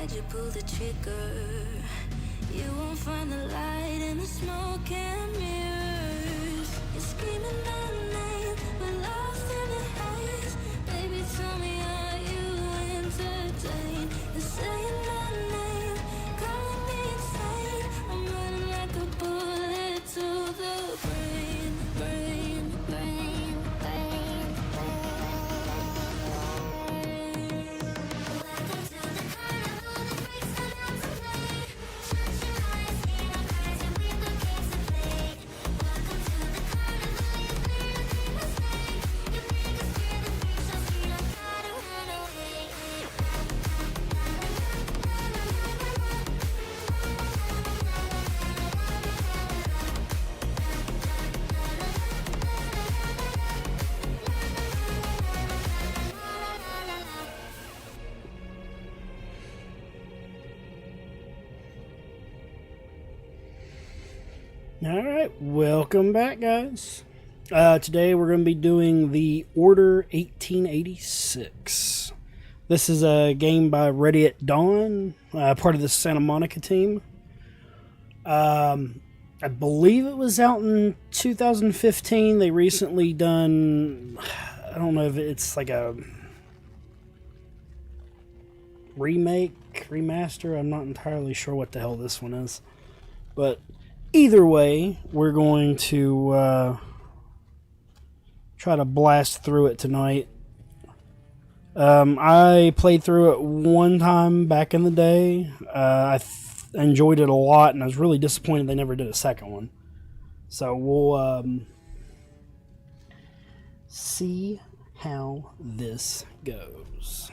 why'd you pull the trigger? You won't find the light in the smoke and mirrors. You're screaming my name, we're lost in the haze. Baby, tell me, are you entertained? You're saying my name, calling me insane. I'm running like a bullet to the brain, brain, brain, brain, Welcome to the carnival, the freaks are out to play. Shut your eyes, see no cries, and we the games to play. Welcome to the carnival, you made a big mistake. You make us fear the freak show, street, I gotta run away. Alright, welcome back, guys. Today we're going to be doing the Order 1886. This is a game by Ready at Dawn, part of the Santa Monica team. I believe it was out in 2015. They recently done, I don't know if it's like a remake, remaster. I'm not entirely sure what the hell this one is. But either way, we're going to try to blast through it tonight. I played through it one time back in the day. I enjoyed it a lot, and I was really disappointed they never did a second one. So we'll see how this goes.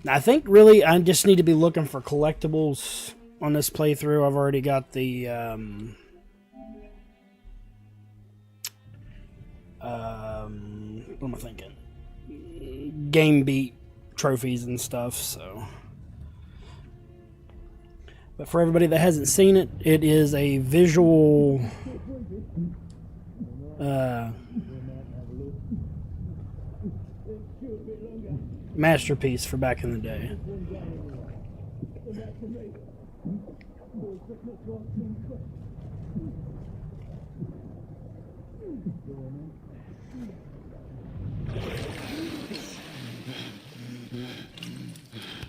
I think really I just need to be looking for collectibles on this playthrough. I've already got the what am I thinking? Game beat trophies and stuff, so. But for everybody that hasn't seen it, it is a visual masterpiece for back in the day.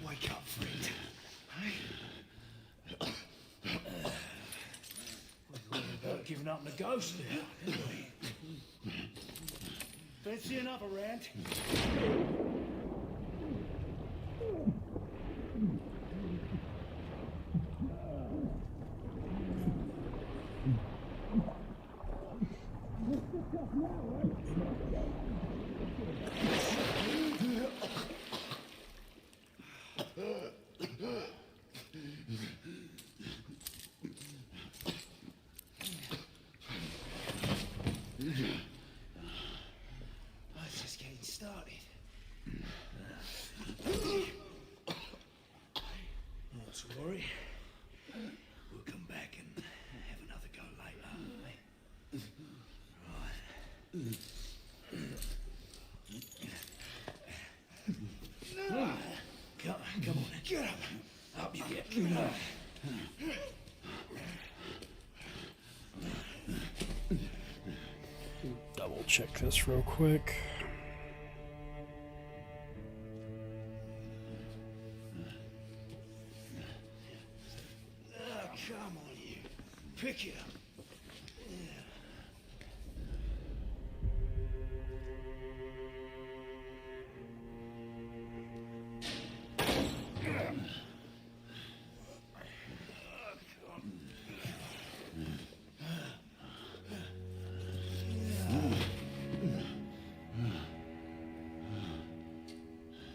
Wake up, friend. Hey? We're about giving up the ghost there, didn't we? Fancy another round? It's just getting started. Not to worry. We'll come back and have another go later, eh? Right. Come on, get up. Up you get. Get up. Double check this real quick. Come on, you. Pick it up.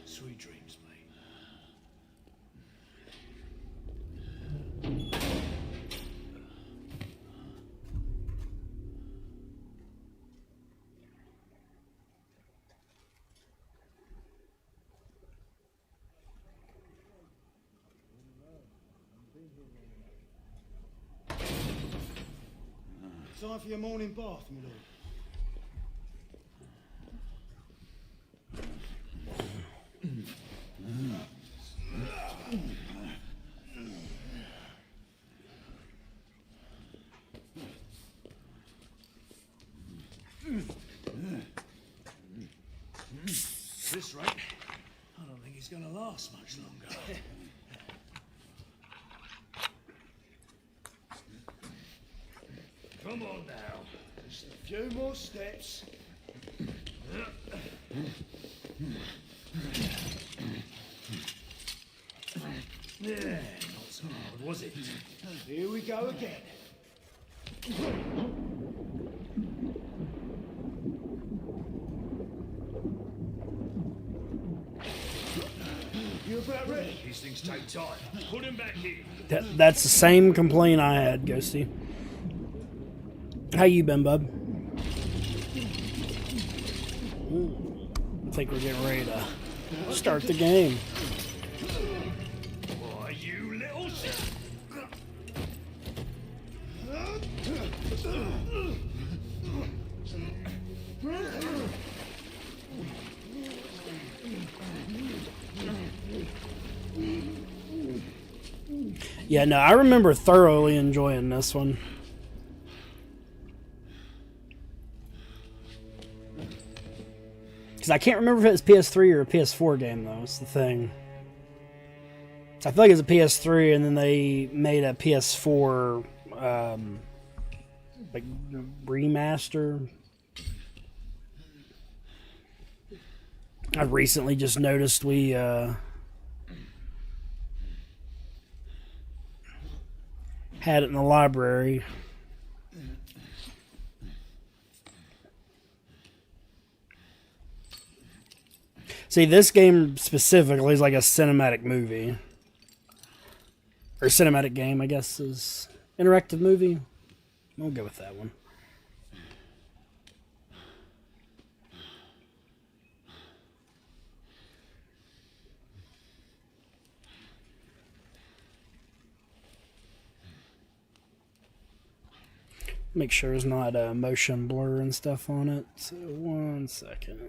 Sweet dreams, mate. Time for your morning bath, my lord. This rate, I don't think he's gonna last much longer. Come on now. Just a few more steps. Yeah, not so hard, was it? Here we go again. You about ready? These things take time. Put him back in. That's the same complaint I had, Ghosty. How you been, bub? Ooh, I think we're getting ready to start the game. Why, you little shit! Yeah, no, I remember thoroughly enjoying this one. Because I can't remember if it was PS3 or a PS4 game, though. It's the thing. I feel like it was a PS3, and then they made a PS4 like remaster. I recently just noticed we had it in the library. See, this game specifically is like a cinematic movie. Or cinematic game, I guess, is interactive movie. We'll go with that one. Make sure there's not motion blur and stuff on it. So 1 second.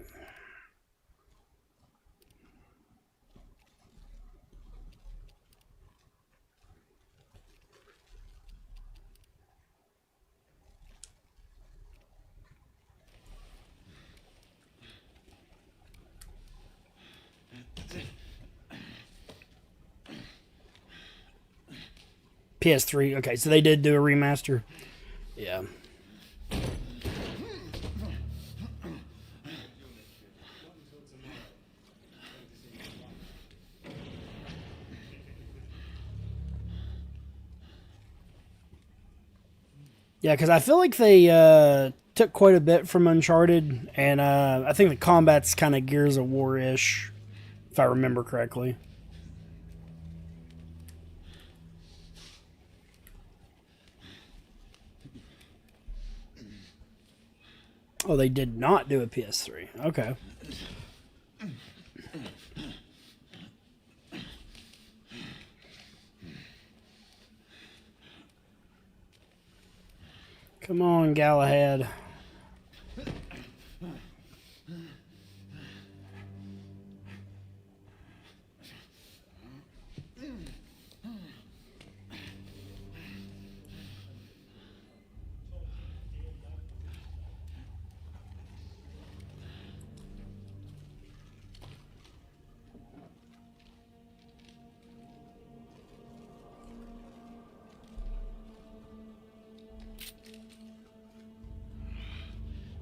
PS3. Okay, so they did do a remaster. Yeah. Yeah, because I feel like they took quite a bit from Uncharted, and I think the combat's kind of Gears of War-ish, if I remember correctly. Oh, they did not do a PS3. Okay. Come on, Galahad.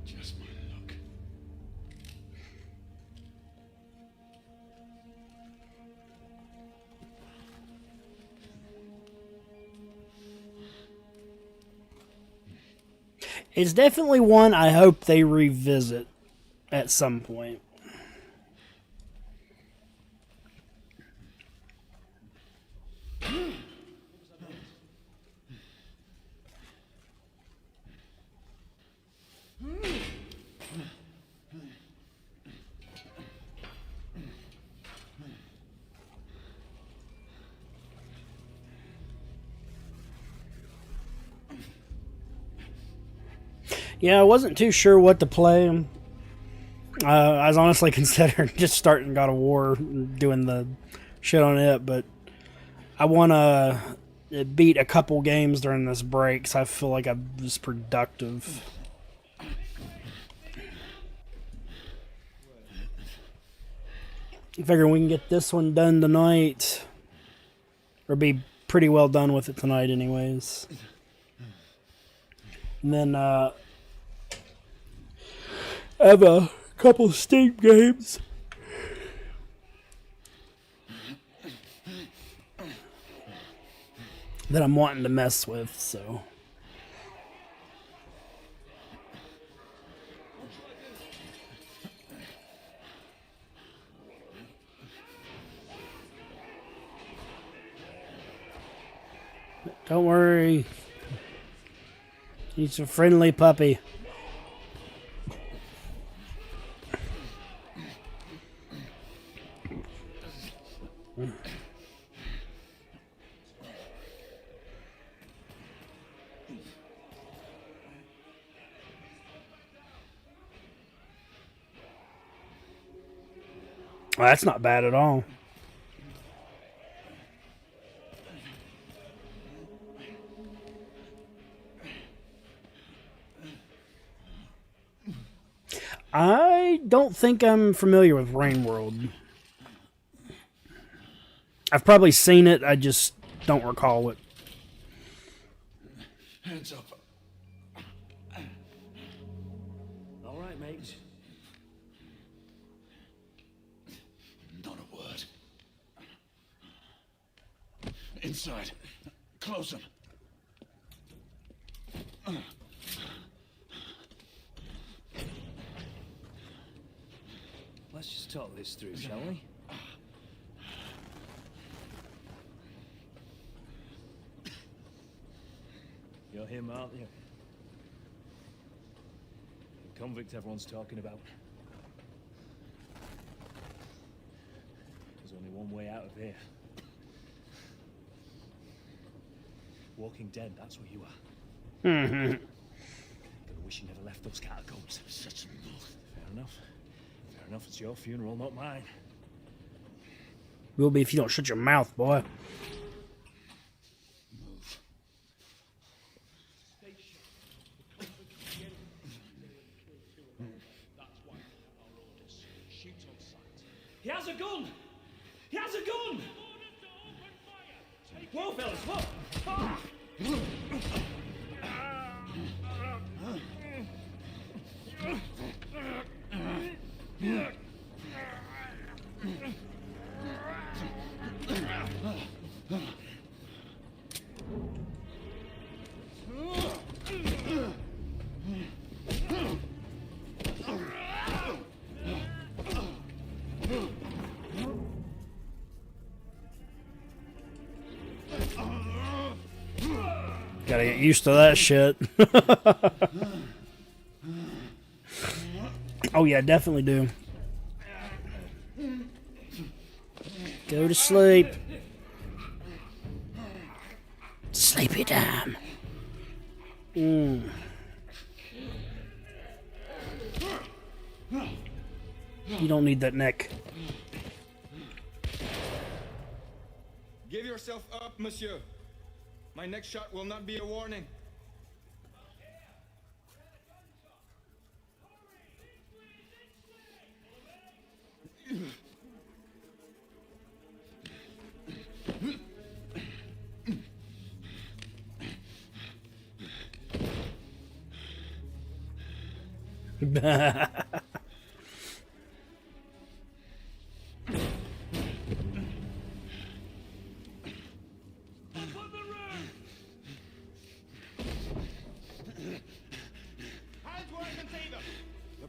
Just my luck. It's definitely one I hope they revisit at some point. Yeah, I wasn't too sure what to play. I was honestly considering just starting God of War and doing the shit on it, but I want to beat a couple games during this break, so I feel like I was productive. I figure we can get this one done tonight. Or be pretty well done with it tonight anyways. And then I have a couple Steam games that I'm wanting to mess with, so. Don't worry. He's a friendly puppy. Well, that's not bad at all. I don't think I'm familiar with Rain World. I've probably seen it, I just don't recall it. Hands up. All right, mate. Not a word. Inside. Close them. Let's just talk this through, shall we? You're him, aren't you? The convict everyone's talking about. There's only one way out of here. Walking Dead, that's where you are. Mm-hmm. Gonna wish you never left those catacombs. Such a look. Fair enough. Fair enough, it's your funeral, not mine. Will be if you don't shut your mouth, boy. Move. He has a gun! He has a gun! Whoa, fellas, whoa! Ah! Gotta get used to that shit. Oh yeah, definitely do. Go to sleep. Sleepy time. You don't need that neck. Give yourself up, monsieur. My next shot will not be a warning.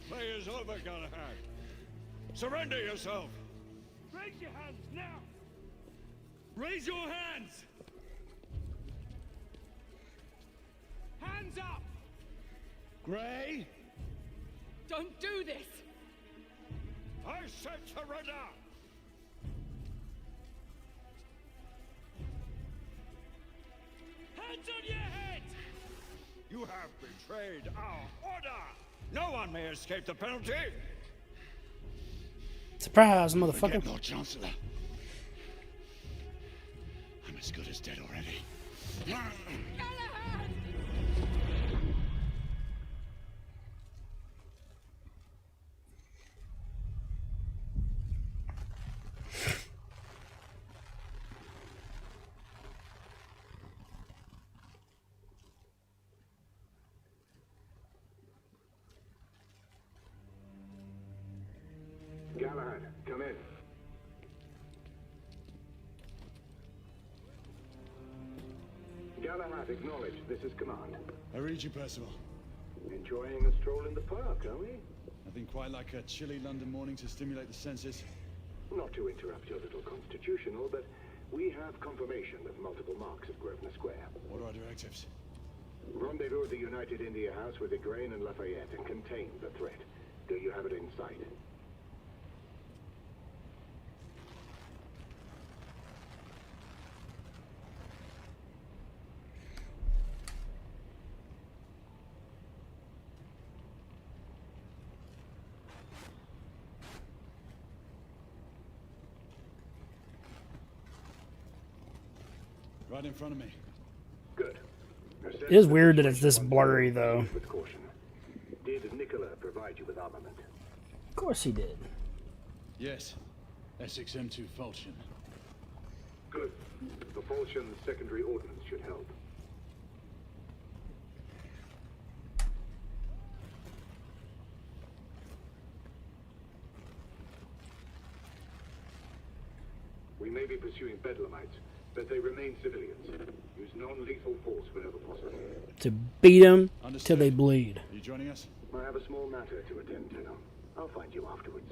Play's over, Galahad. Surrender yourself. Raise your hands now! Raise your hands! Hands up! Gray, Don't do this! I said surrender. Hands on your head! You have betrayed our order. No one may escape the penalty. Surprise, motherfucker. Forget Lord Chancellor. I'm as good as dead already. Galahad! Bahamut, acknowledge. This is Command. I read you, Percival. Enjoying a stroll in the park, are we? Nothing quite like a chilly London morning to stimulate the senses. Not to interrupt your little constitutional, but we have confirmation of multiple marks of Grosvenor Square. What are our directives? Rendezvous at the United India House with Igraine and Lafayette and contain the threat. Do you have it in sight? Right in front of me. Good. It is weird that it's this blurry, though. With caution. Did Nicola provide you with armament? Of course he did. Yes. Essex M2 Falchion. Good. The Falchion's secondary ordnance should help. We may be pursuing Bedlamites, but they remain civilians. Use non-lethal force whenever possible. To beat them till Understood. they bleed. Are you joining us? I have a small matter to attend to. I'll find you afterwards.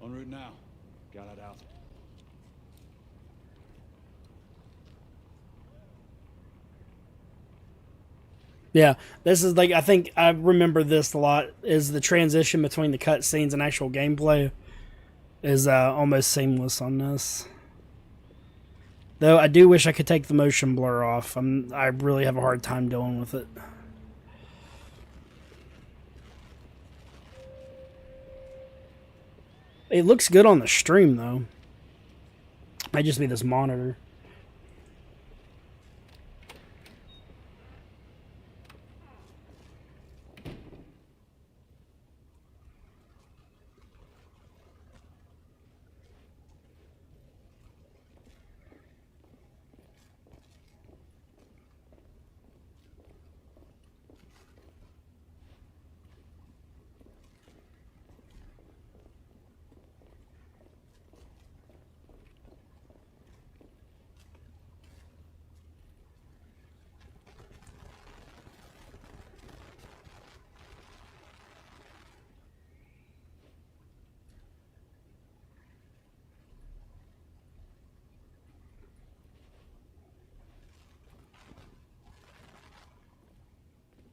En route now. Gallard out. Yeah, this is like, I think I remember this a lot, is the transition between the cutscenes and actual gameplay is almost seamless on this. Though I do wish I could take the motion blur off. I really have a hard time dealing with it. It looks good on the stream though. Might just be this monitor.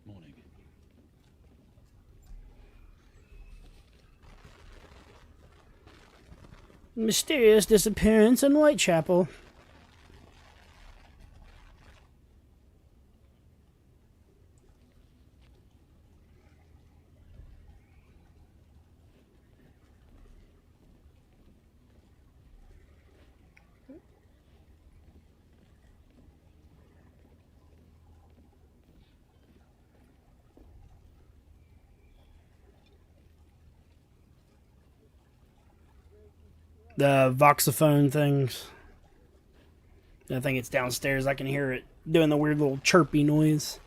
Morning. Mysterious disappearance in Whitechapel. The voxophone things. I think it's downstairs. I can hear it doing the weird little chirpy noise.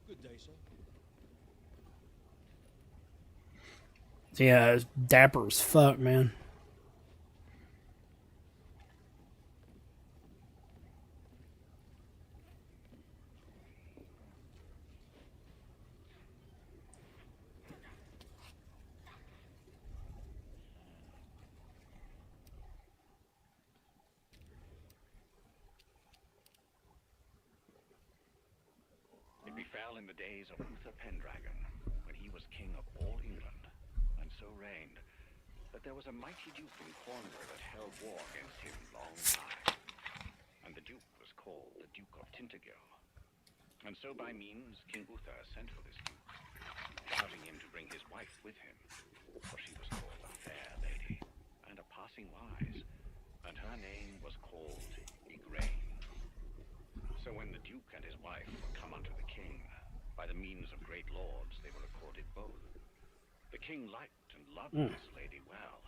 Good day, sir. Yeah, it's dapper as fuck, man. It befell in the days of Uther Pendragon, when he was king of all England, and so reigned, that there was a mighty duke in Cornwall that held war against him long time, and the duke was called the Duke of Tintagel. And so by means King Uther sent for this duke, charging him to bring his wife with him, for she was called a fair lady, and a passing wise, and her name was called Igraine. So when the duke and his wife were come unto the king, by the means of great lords they were accorded both. The king liked and loved this lady well,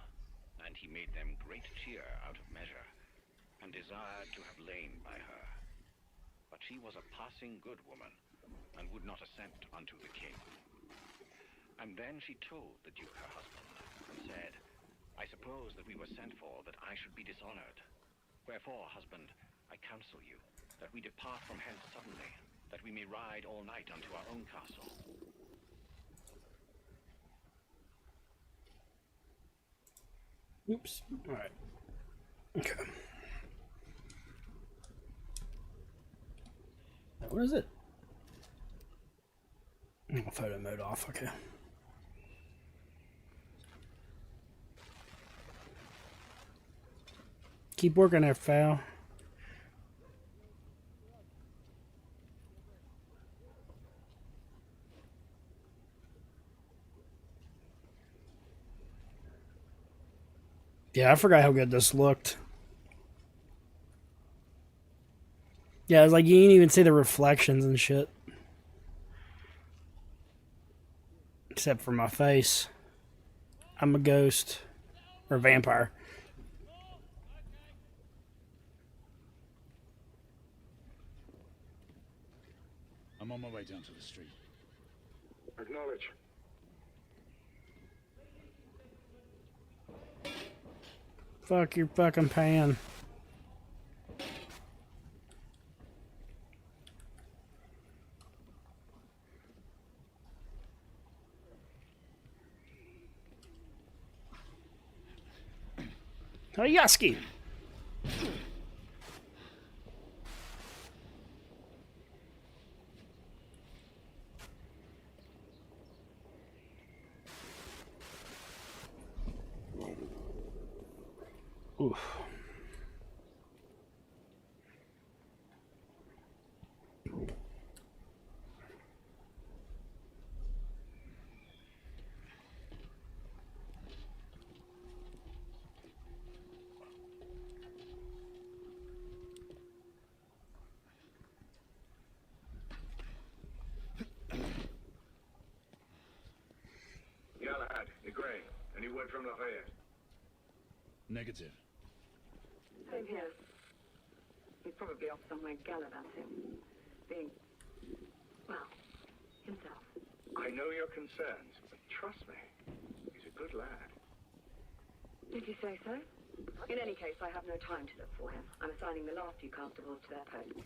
and he made them great cheer out of measure, and desired to have lain by her. But she was a passing good woman, and would not assent unto the king. And then she told the duke her husband, and said, I suppose that we were sent for that I should be dishonored. Wherefore, husband, I counsel you, that we depart from hence suddenly, that we may ride all night unto our own castle. Oops. Alright. Okay. What is it? Oh, photo mode off, okay. Keep working there, Fowl. Yeah, I forgot how good this looked. Yeah, it's like you didn't even see the reflections and shit. Except for my face. I'm a ghost. Or a vampire. I'm on my way down to the street. Acknowledge. Fuck your fucking pan. Yaski. Oof. Galahad, Igraine, any word from Lafayette? Negative. Same here. He's probably off somewhere gallivanting. Being, well, himself. I know your concerns, but trust me, he's a good lad. Did you say so? In any case, I have no time to look for him. I'm assigning the last few constables to their posts.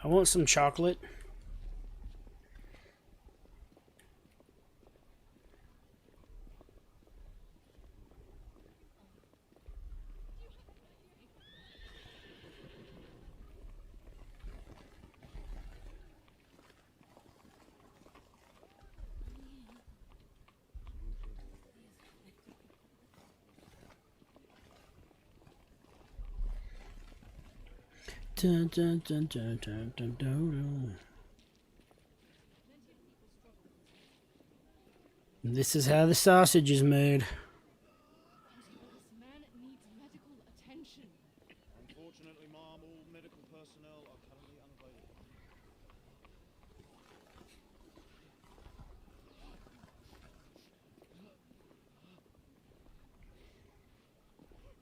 I want some chocolate. Dun, dun, dun, dun, dun, dun, dun. This is how the sausage is made. This man needs medical attention. Unfortunately, Mom, all medical personnel are currently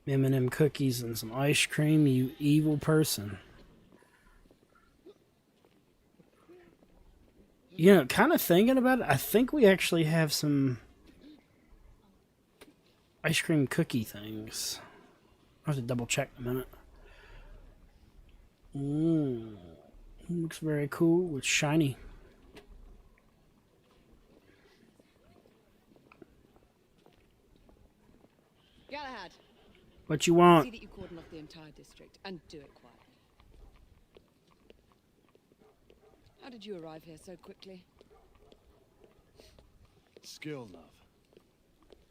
unavailable. M&M cookies and some ice cream, you evil person. You know, kind of thinking about it, I think we actually have some ice cream cookie things. I'll have to double check in a minute. Looks very cool. It's shiny. Galahad, What you see want? that you cordon off the entire district and do it quietly. How did you arrive here so quickly? Skill, love.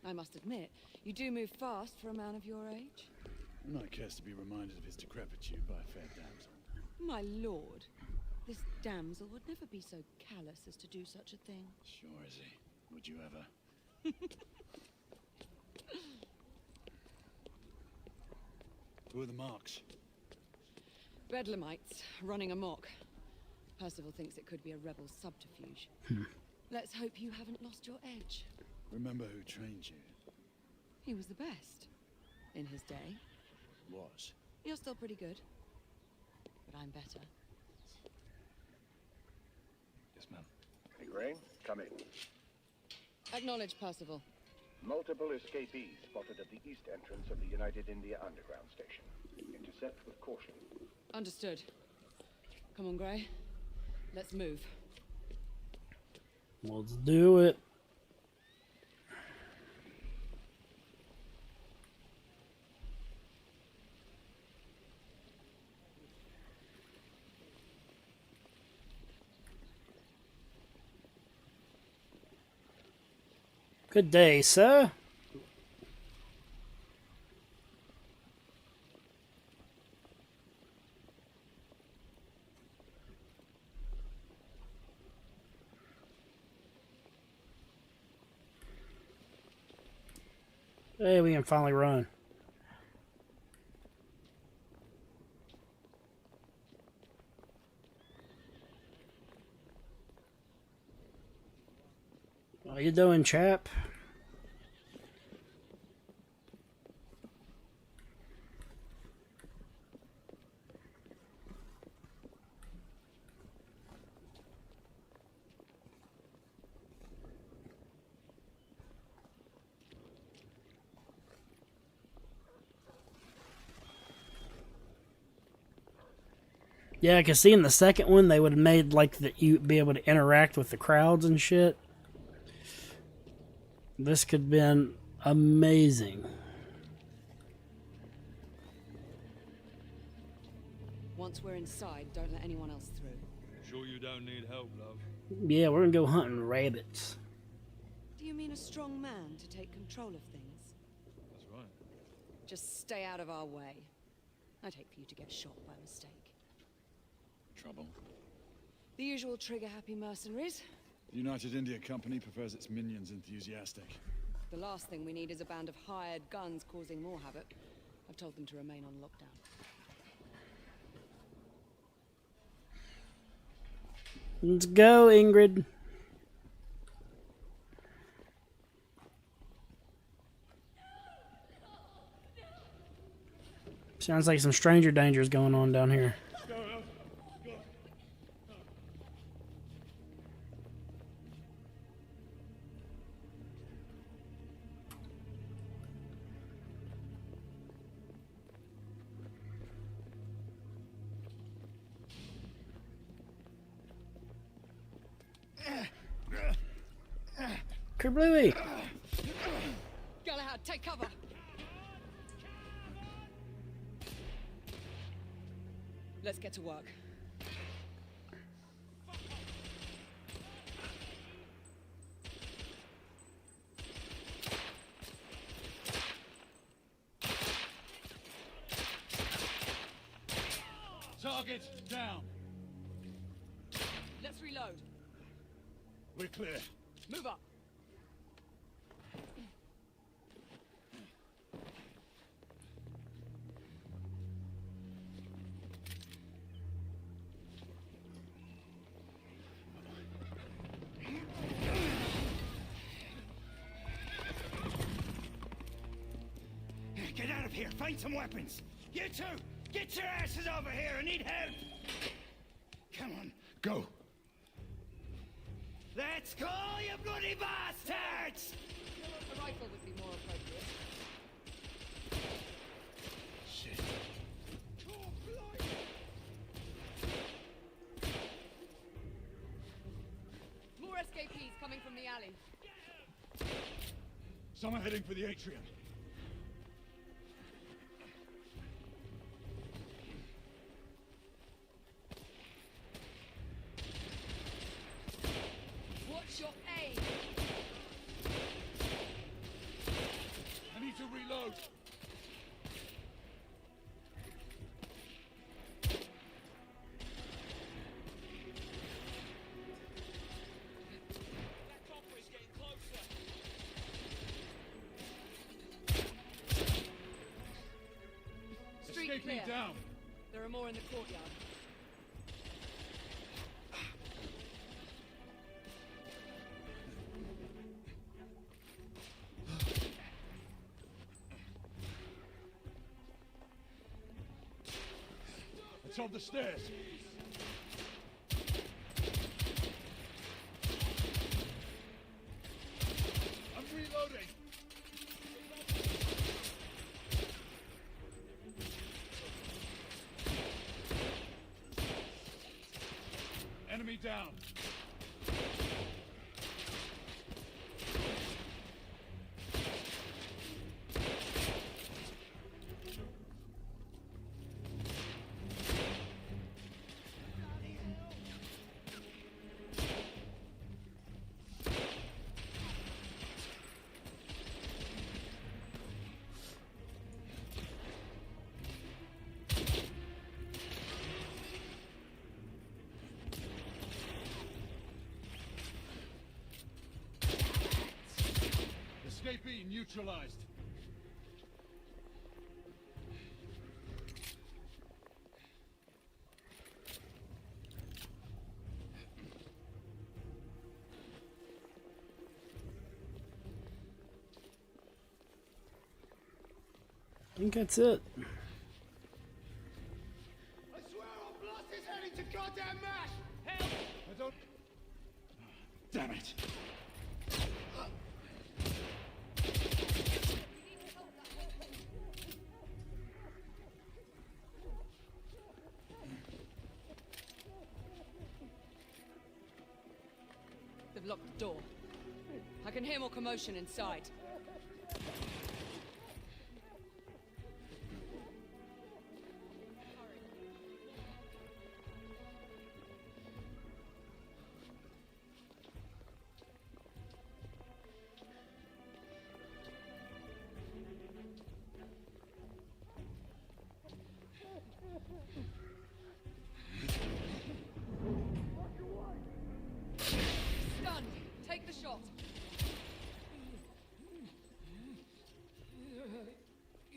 I must admit, you do move fast for a man of your age. No one cares to be reminded of his decrepitude by a fair damsel. My lord, this damsel would never be so callous as to do such a thing. Sure is he. Would you ever? Who are the marks? Bedlamites running amok. Percival thinks it could be a rebel subterfuge. Let's hope you haven't lost your edge. Remember who trained you? He was the best. In his day. Was. You're still pretty good. But I'm better. Yes, ma'am. Hey, Gray, come in. Acknowledge, Percival. Multiple escapees spotted at the east entrance of the United India Underground Station. Intercept with caution. Understood. Come on, Gray. Let's move. Let's do it. Good day, sir. Hey, we can finally run. How you doing, chap? Yeah, I can see in the second one they would have made like that you'd be able to interact with the crowds and shit. This could have been amazing. Once we're inside, don't let anyone else through. Sure you don't need help, love? Yeah, we're gonna go hunting rabbits. Do you mean a strong man to take control of things? That's right. Just stay out of our way. I'd hate for you to get shot by mistake. Trouble. The usual trigger-happy mercenaries. The United India Company prefers its minions enthusiastic. The last thing we need is a band of hired guns causing more havoc. I've told them to remain on lockdown. Let's go, Ingrid. Sounds like some stranger dangers going on down here. Kerbluey! Galahad, take cover! Let's get to work. Target down. Let's reload. We're clear. Move up. Get out of here! Find some weapons! You two! Get your asses over here! I need help! Come on, go! Let's go, you bloody bastards! A rifle would be more appropriate. Shit. More escapees coming from the alley. Someone heading for the atrium. reload. Street Escape me clear. down. There are more in the courtyard. It's on the stairs. I'm reloading. Enemy down. Escapee neutralized. I think that's it. I swear I'll blast his head into goddamn mash! Help! I don't... Damn it. They've locked the door. I can hear more commotion inside. Stunned. Take the shot.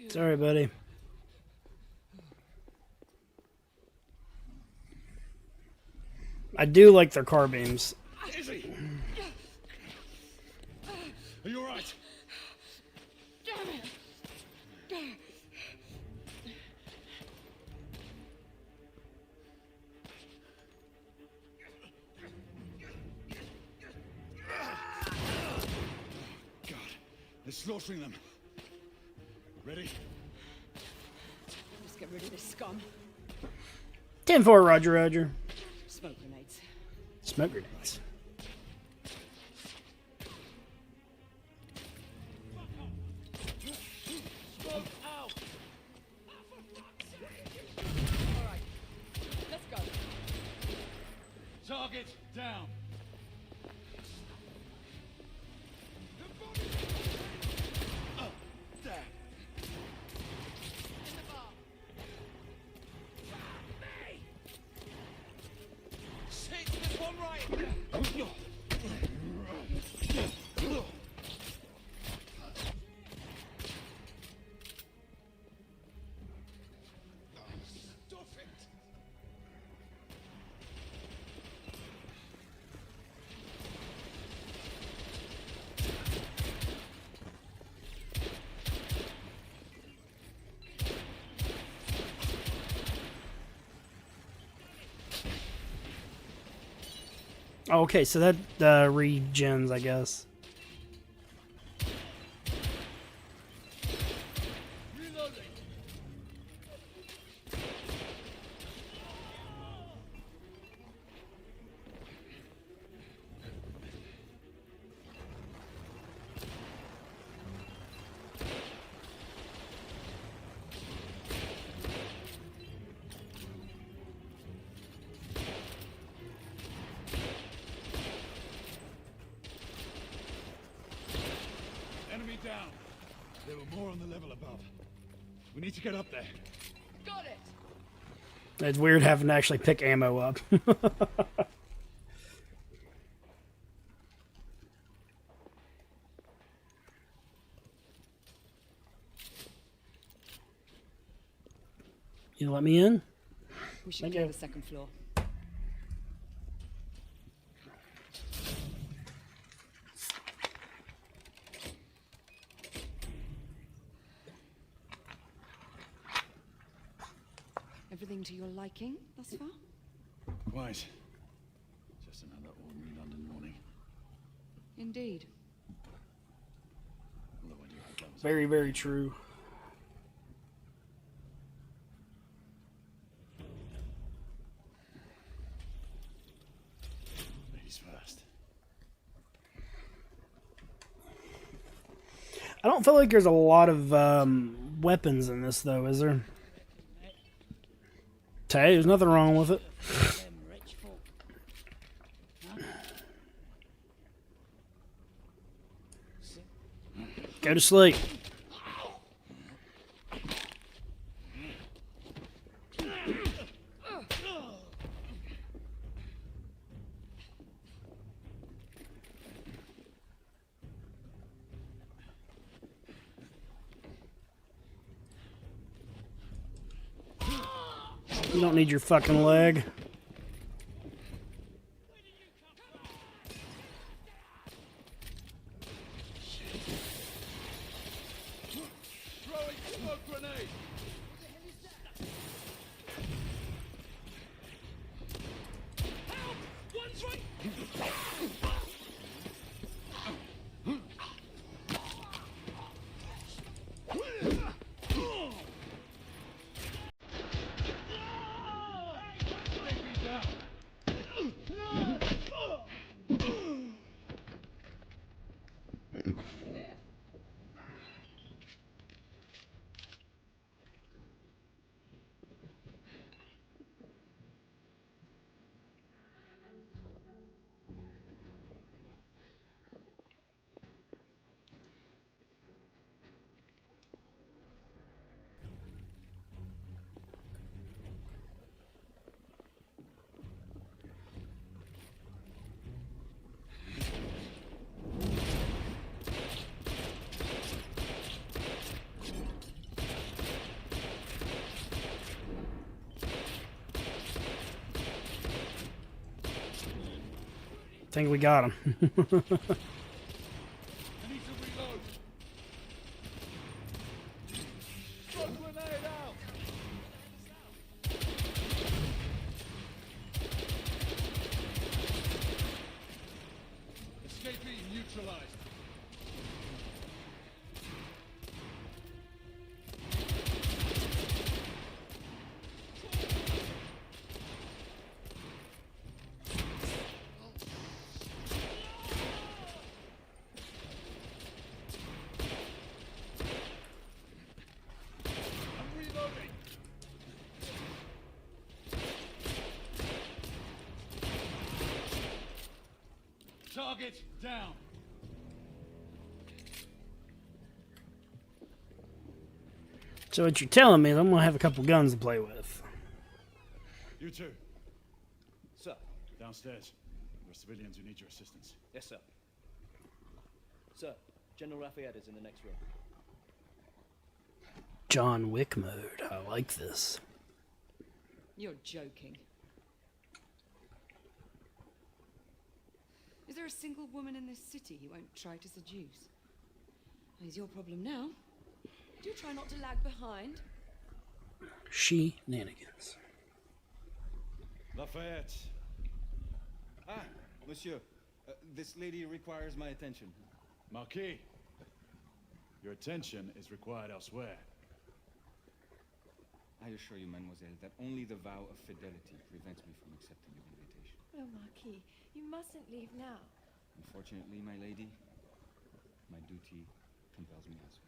Sorry, buddy. I do like their carbines. Izzy! Are you alright? Damn it! God, they're slaughtering them. Ready? Let's get rid of this scum. 10-4, Roger, Roger. Smoke grenades. Smoke grenades. Alright. Let's go. Target down. Oh, there. This one right! Stop it! Oh, okay, so that regens, I guess. Reloading. Enemy down. There were more on the level above. We need to get up there. Got it! It's weird having to actually pick ammo up. You let me in? We should Thank clear you. the second floor. Everything to your liking thus far? Quite. Just another ordinary London morning. Indeed. Although I do hope that was Very, very true. ladies first. I don't feel like there's a lot of weapons in this, though, is there? Hey, there's nothing wrong with it. Go to sleep. You don't need your fucking leg. Throwing smoke grenade! Think we got him. I need to reload! Smoke grenade out! Escapee neutralized. I'm reloading! Target down! So what you're telling me is I'm gonna have a couple guns to play with. You two, Sir. downstairs. There are civilians who need your assistance. Yes, sir. Sir, General Lafayette is in the next room. John Wick mode. I like this. You're joking. Is there a single woman in this city you won't try to seduce? Is your problem now? Do try not to lag behind. Shenanigans. Lafayette. Ah, monsieur. This lady requires my attention. Marquis, your attention is required elsewhere. I assure you, mademoiselle, that only the vow of fidelity prevents me from accepting your invitation. Oh, Marquis, you mustn't leave now. Unfortunately, my lady, my duty compels me elsewhere.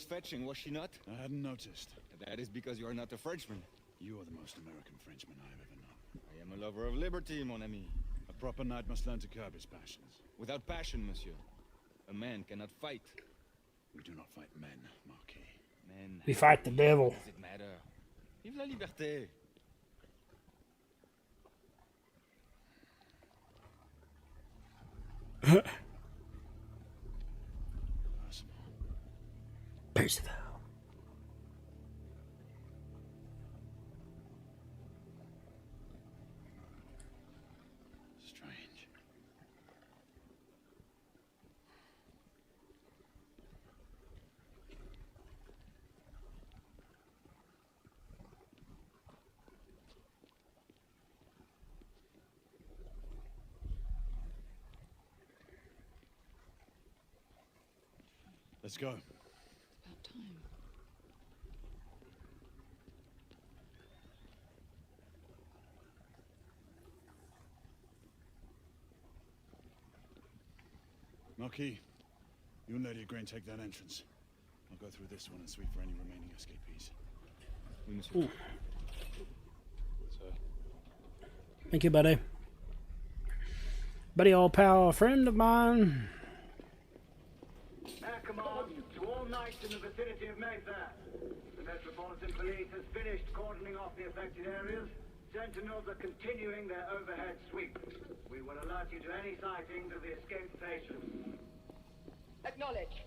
was fetching, was she not? I hadn't noticed. That is because you are not a Frenchman. You are the most American Frenchman I have ever known. I am a lover of liberty, mon ami. A proper knight must learn to curb his passions. Without passion, monsieur, a man cannot fight. We do not fight men, Marquis. Men. We fight the devil. What does it matter? Vive la liberté. Percival. Strange. Let's go. About time. Marquis, you and Lady Grain take that entrance. I'll go through this one and sweep for any remaining escapees. Oui, monsieur. Sir. Thank you, buddy. Buddy, all pal, friend of mine. Air command to all knights in the vicinity of Mayfair. The Metropolitan Police has finished cordoning off the affected areas. Sentinels are continuing their overhead sweep. We will alert you to any sightings of the escaped patients. Acknowledge.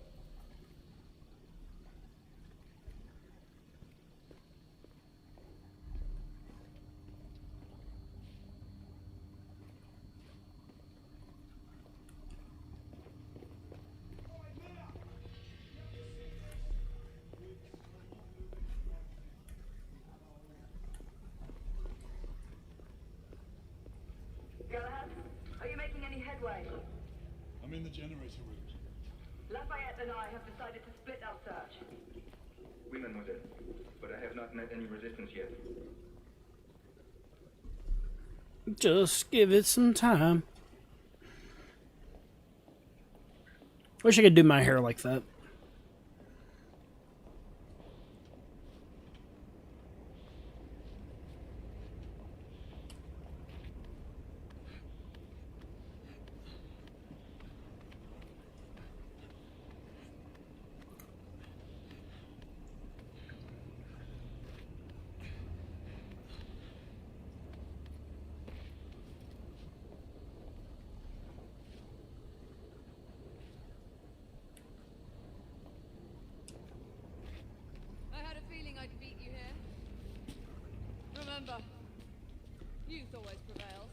Galahad, are you making any headway? I'm in the generator room. Lafayette and I have decided to split our search. Oui, mademoiselle. But I have not met any resistance yet. Just give it some time. Wish I could do my hair like that. I had a feeling I'd beat you here. Remember, youth always prevails.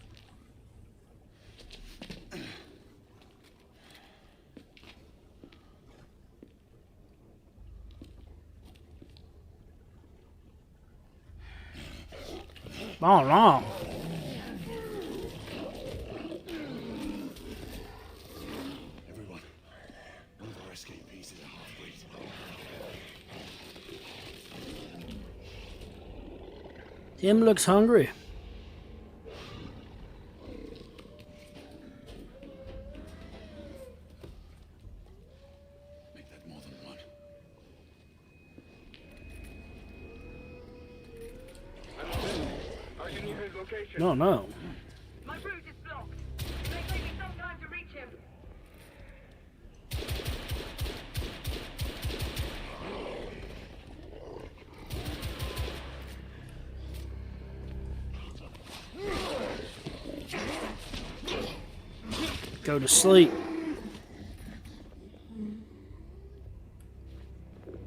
Oh, no. Everyone, one of our escapees is a half-breed. Tim looks hungry. Make that more than one. Are you near his location? No, no. My route is blocked. It may take me some time to reach him. Go to sleep.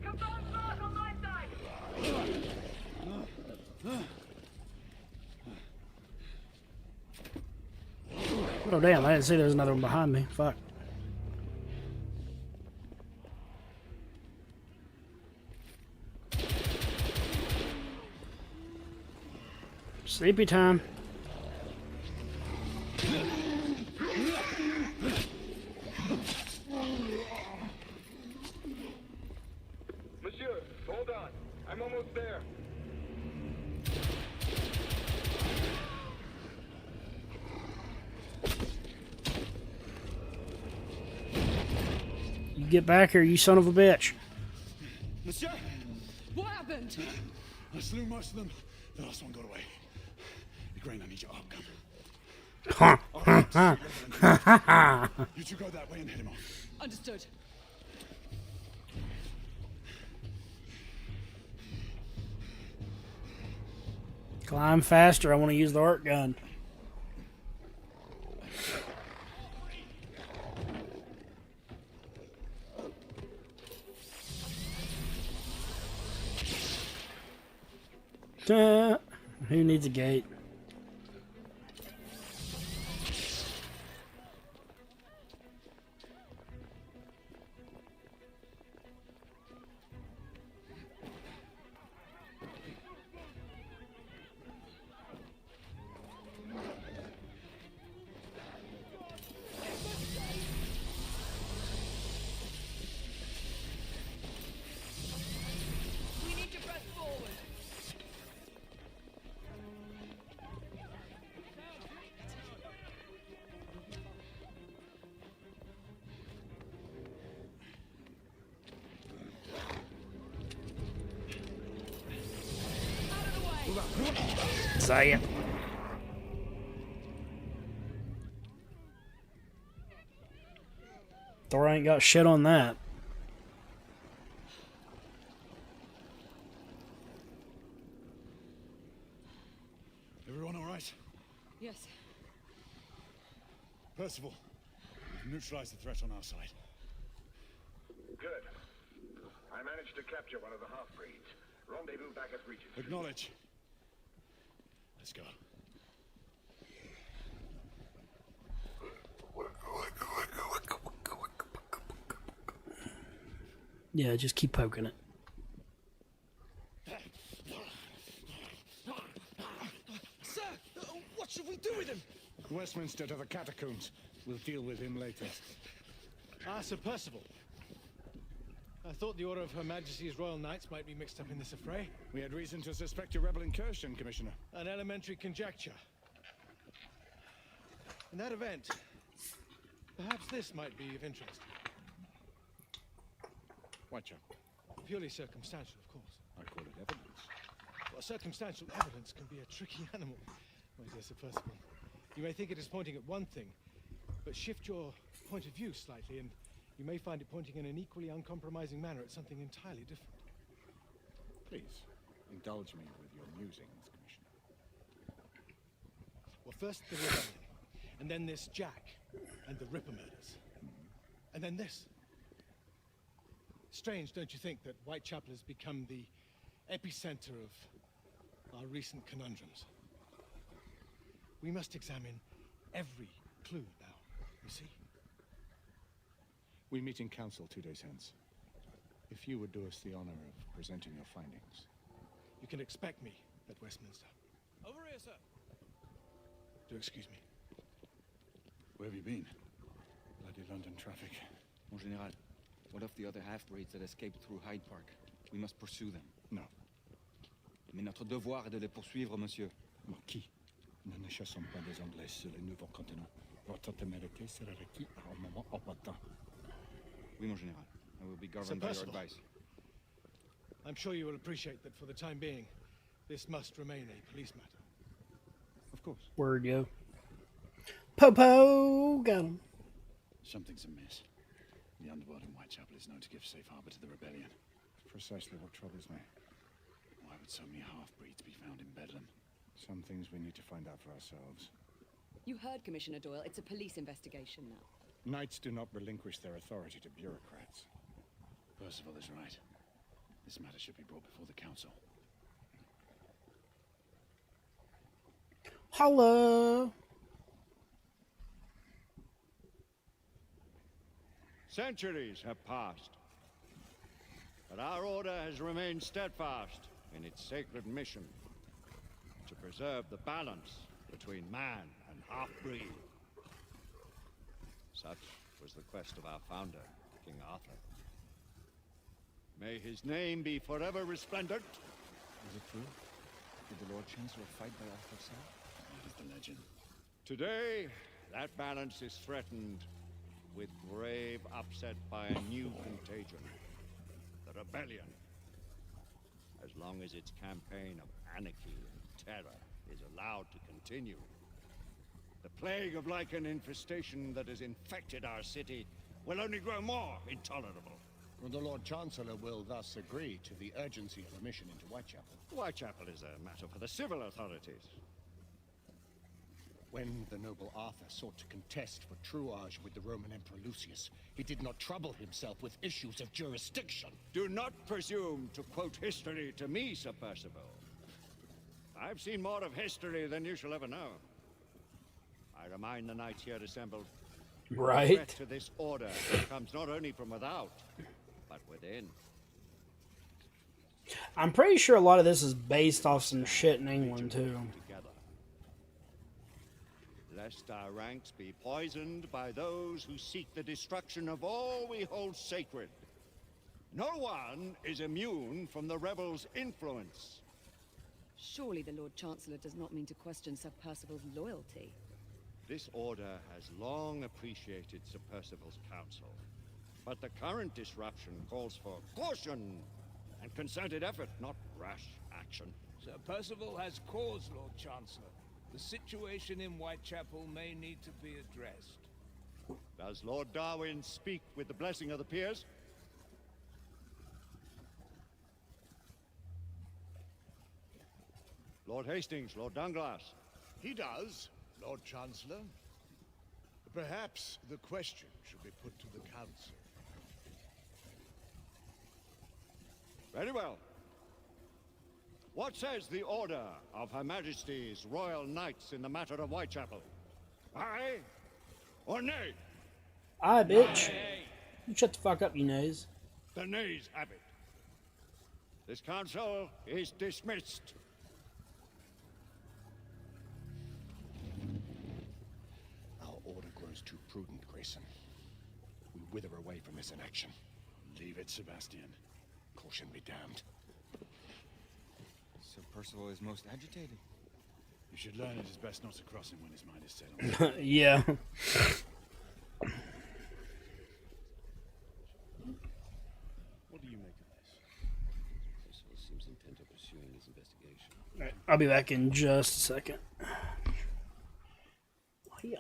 Confirm mark on my side. Oh, damn. I didn't see there was another one behind me. Fuck. Sleepy time. Monsieur, hold on. I'm almost there. You get back here, you son of a bitch. Monsieur? What happened? I slew most of them. The last one got away. Igraine, I need your arc gun. You two go that way and head him off. Understood. Climb faster. I want to use the arc gun. Who needs a gate? We need to press forward. Say it. Thor ain't got shit on that. Everyone all right? Yes. Percival, we've neutralized the threat on our side. Good. I managed to capture one of the half-breeds. Rendezvous back at Regent. Acknowledge. Let's go. Yeah, just keep poking it. Sir, what should we do with him? Westminster to the catacombs. We'll deal with him later. Ah, Sir Percival. I thought the Order of Her Majesty's Royal Knights might be mixed up in this affray. We had reason to suspect a rebel incursion, Commissioner. An elementary conjecture. In that event, perhaps this might be of interest. Watch out. Purely circumstantial, of course. I call it evidence. Well, circumstantial evidence can be a tricky animal, my dear Sir Percival. You may think it is pointing at one thing, but shift your point of view slightly, and you may find it pointing in an equally uncompromising manner at something entirely different. Please, indulge me with your musings, Commissioner. Well, first the rebellion, and then this Jack, and the Ripper murders. And then this. Strange, don't you think, that Whitechapel has become the epicenter of our recent conundrums? We must examine every clue now, you see? We meet in council 2 days hence. If you would do us the honor of presenting your findings. You can expect me at Westminster. Over here, sir. Do excuse me. Where have you been? Bloody London traffic. Mon Général, what of the other half-breeds that escaped through Hyde Park? We must pursue them. No. Mais notre devoir est de les poursuivre, monsieur. Marquis, nous ne chassons pas des Anglais sur le nouveau continent. Votre témérité sera requis à un moment opportun. Oui, mon Général. I will be governed Sir by your Percival. advice. I'm sure you will appreciate that for the time being, this must remain a police matter. Of course. Word, yo. Popo! Got him. Something's amiss. The underworld in Whitechapel is known to give safe harbor to the rebellion. It's precisely what troubles me. Why would so many half-breeds be found in Bedlam? Some things we need to find out for ourselves. You heard Commissioner Doyle. It's a police investigation now. Knights do not relinquish their authority to bureaucrats. Percival is right. This matter should be brought before the council. Hello. Centuries have passed, but our order has remained steadfast in its sacred mission to preserve the balance between man and half-breed. Such was the quest of our founder, King Arthur. May his name be forever resplendent. Is it true? Did the Lord Chancellor fight by Arthur's side? That is the legend. Today, that balance is threatened with grave upset by a new contagion, the rebellion. long as its campaign of anarchy and terror is allowed to continue. The plague of lichen infestation that has infected our city will only grow more intolerable. Well, the Lord Chancellor will thus agree to the urgency of a mission into Whitechapel. Whitechapel is a matter for the civil authorities. When the noble Arthur sought to contest for truage with the Roman Emperor Lucius, he did not trouble himself with issues of jurisdiction. Do not presume to quote history to me, Sir Percival. I've seen more of history than you shall ever know. I remind the knights here assembled, right? The threat to this order comes not only from without, but within. I'm pretty sure a lot of this is based off some shit in England too. Together. Lest our ranks be poisoned by those who seek the destruction of all we hold sacred. No one is immune from the rebels' influence. Surely the Lord Chancellor does not mean to question Sir Percival's loyalty. This order has long appreciated Sir Percival's counsel, but the current disruption calls for caution and concerted effort, not rash action. Sir Percival has cause, Lord Chancellor. The situation in Whitechapel may need to be addressed. Does Lord Darwin speak with the blessing of the peers? Lord Hastings, Lord Dunglass. He does, Lord Chancellor. Perhaps the question should be put to the Council. Very well. What says the Order of Her Majesty's Royal Knights in the matter of Whitechapel? Aye or nay? Aye, bitch. Aye. You shut the fuck up, you nose. The nays have it. This council is dismissed. Our order grows too prudent, Grayson. We wither away from this inaction. Leave it, Sebastian. Caution be damned. Sir Percival is most agitated. You should learn it is best not to cross him when his mind is set on. Yeah. What do you make of this? Percival seems intent on pursuing his investigation. Alright, I'll be back in just a second. Yeah.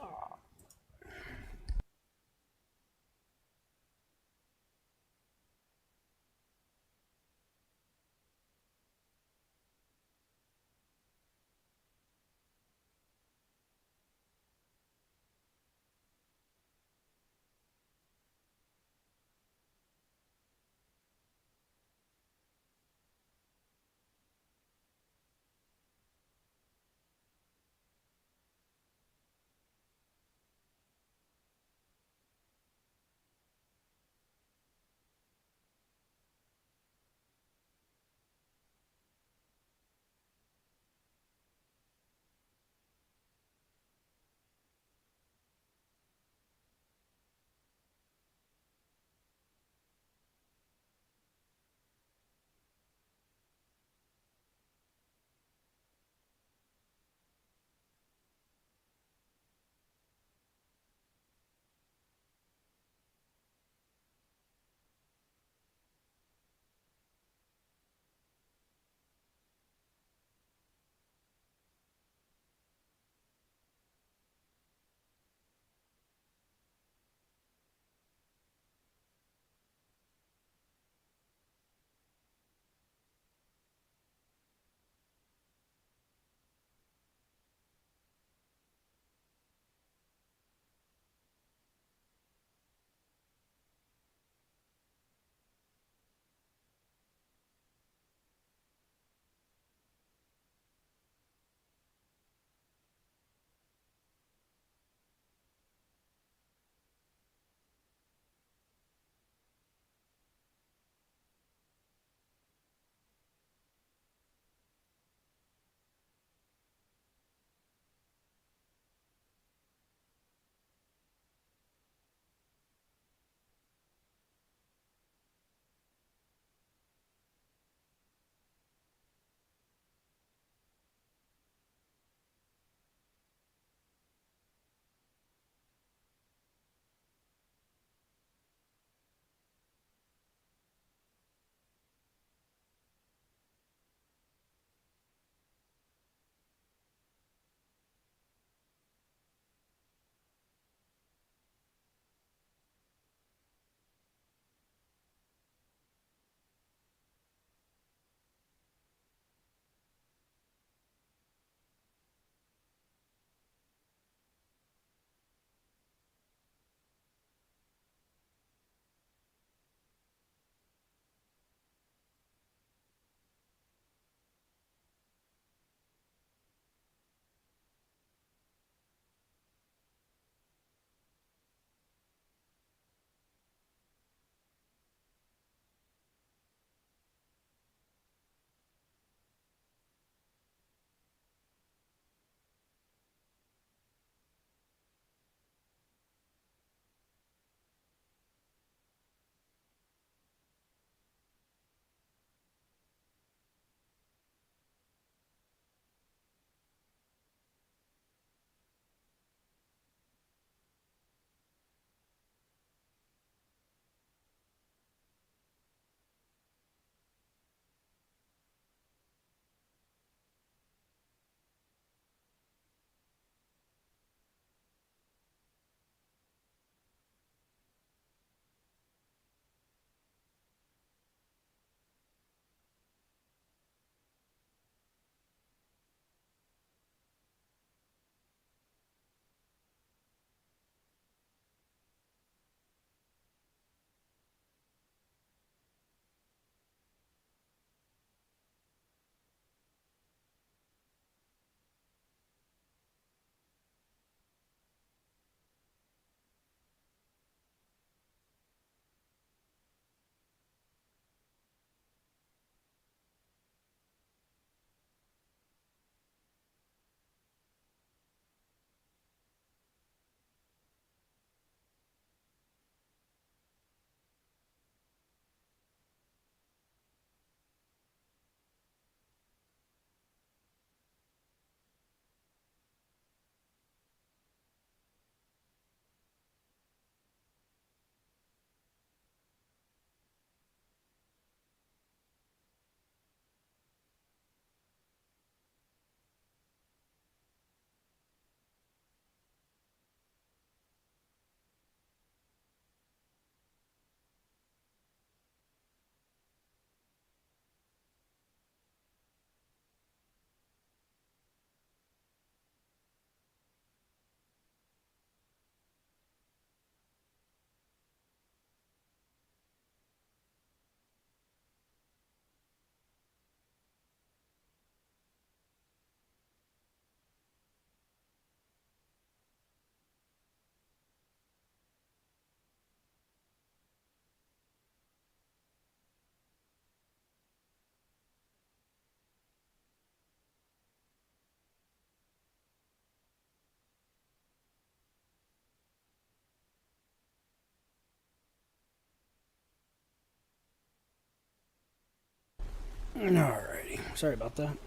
Alrighty. Sorry about that.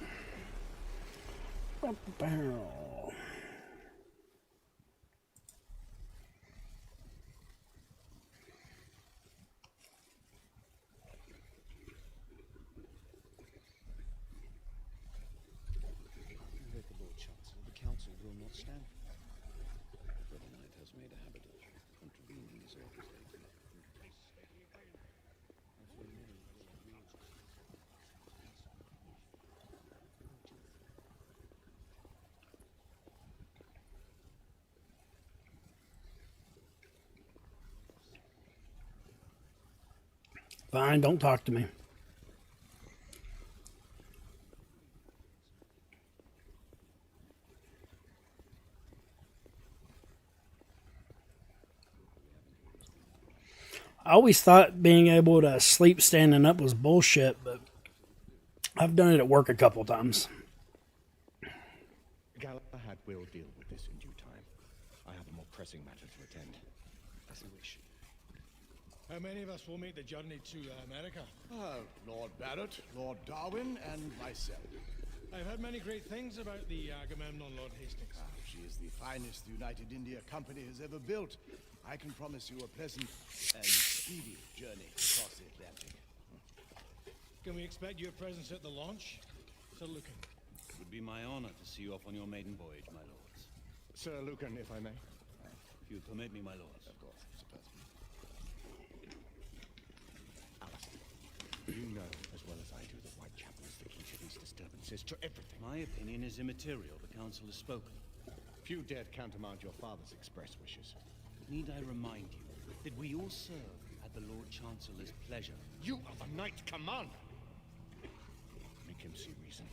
The Lord Chancellor, the Council will not stand. The Red Knight has made a habit of contravening his orders lately. Fine, don't talk to me. I always thought being able to sleep standing up was bullshit, but I've done it at work a couple times. Galahad will deal with this in due time. I have a more pressing matter to attend. As you wish. How many of us will make the journey to America? Lord Barrett, Lord Darwin, and myself. I've heard many great things about the Agamemnon, Lord Hastings. She is the finest the United India Company has ever built. I can promise you a pleasant and speedy journey across the Atlantic. Can we expect your presence at the launch? Sir Lucan. It would be my honor to see you off on your maiden voyage, my lords. Sir Lucan, if I may. If you permit me, my lords. Of course, Sir Percival. Alistair, you know as well as I do that Whitechapel is the key to these disturbances, to everything. My opinion is immaterial. The council has spoken. Few dared countermand your father's express wishes. Need I remind you that we all serve at the Lord Chancellor's pleasure? You are the Knight Commander! Make him see reason.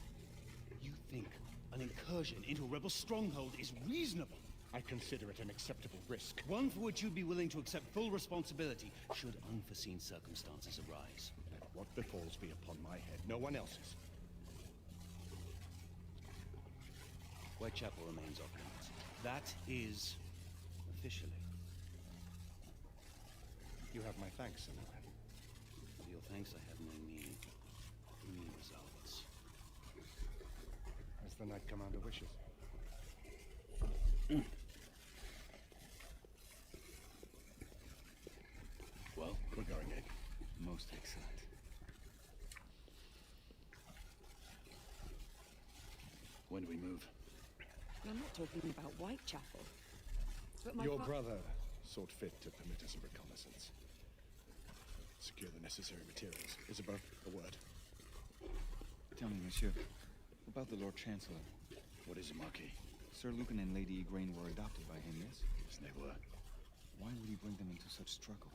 You think an incursion into a rebel stronghold is reasonable? I consider it an acceptable risk. One for which you'd be willing to accept full responsibility should unforeseen circumstances arise. Let what befalls be upon my head, no one else's. Whitechapel remains off limits. That is officially. You have my thanks, Sir Lucan. For your thanks I have no need. Only results. As the Knight Commander wishes. Well, we're going in. Most excellent. When do we move? I'm not talking about Whitechapel. But my Your brother sought fit to permit us a reconnaissance. Secure the necessary materials. Isabel, a word. Tell me, monsieur, about the Lord Chancellor. What is it, Marquis? Sir Lucan and Lady Igraine were adopted by him, yes? Yes, they were. Why would he bring them into such struggle?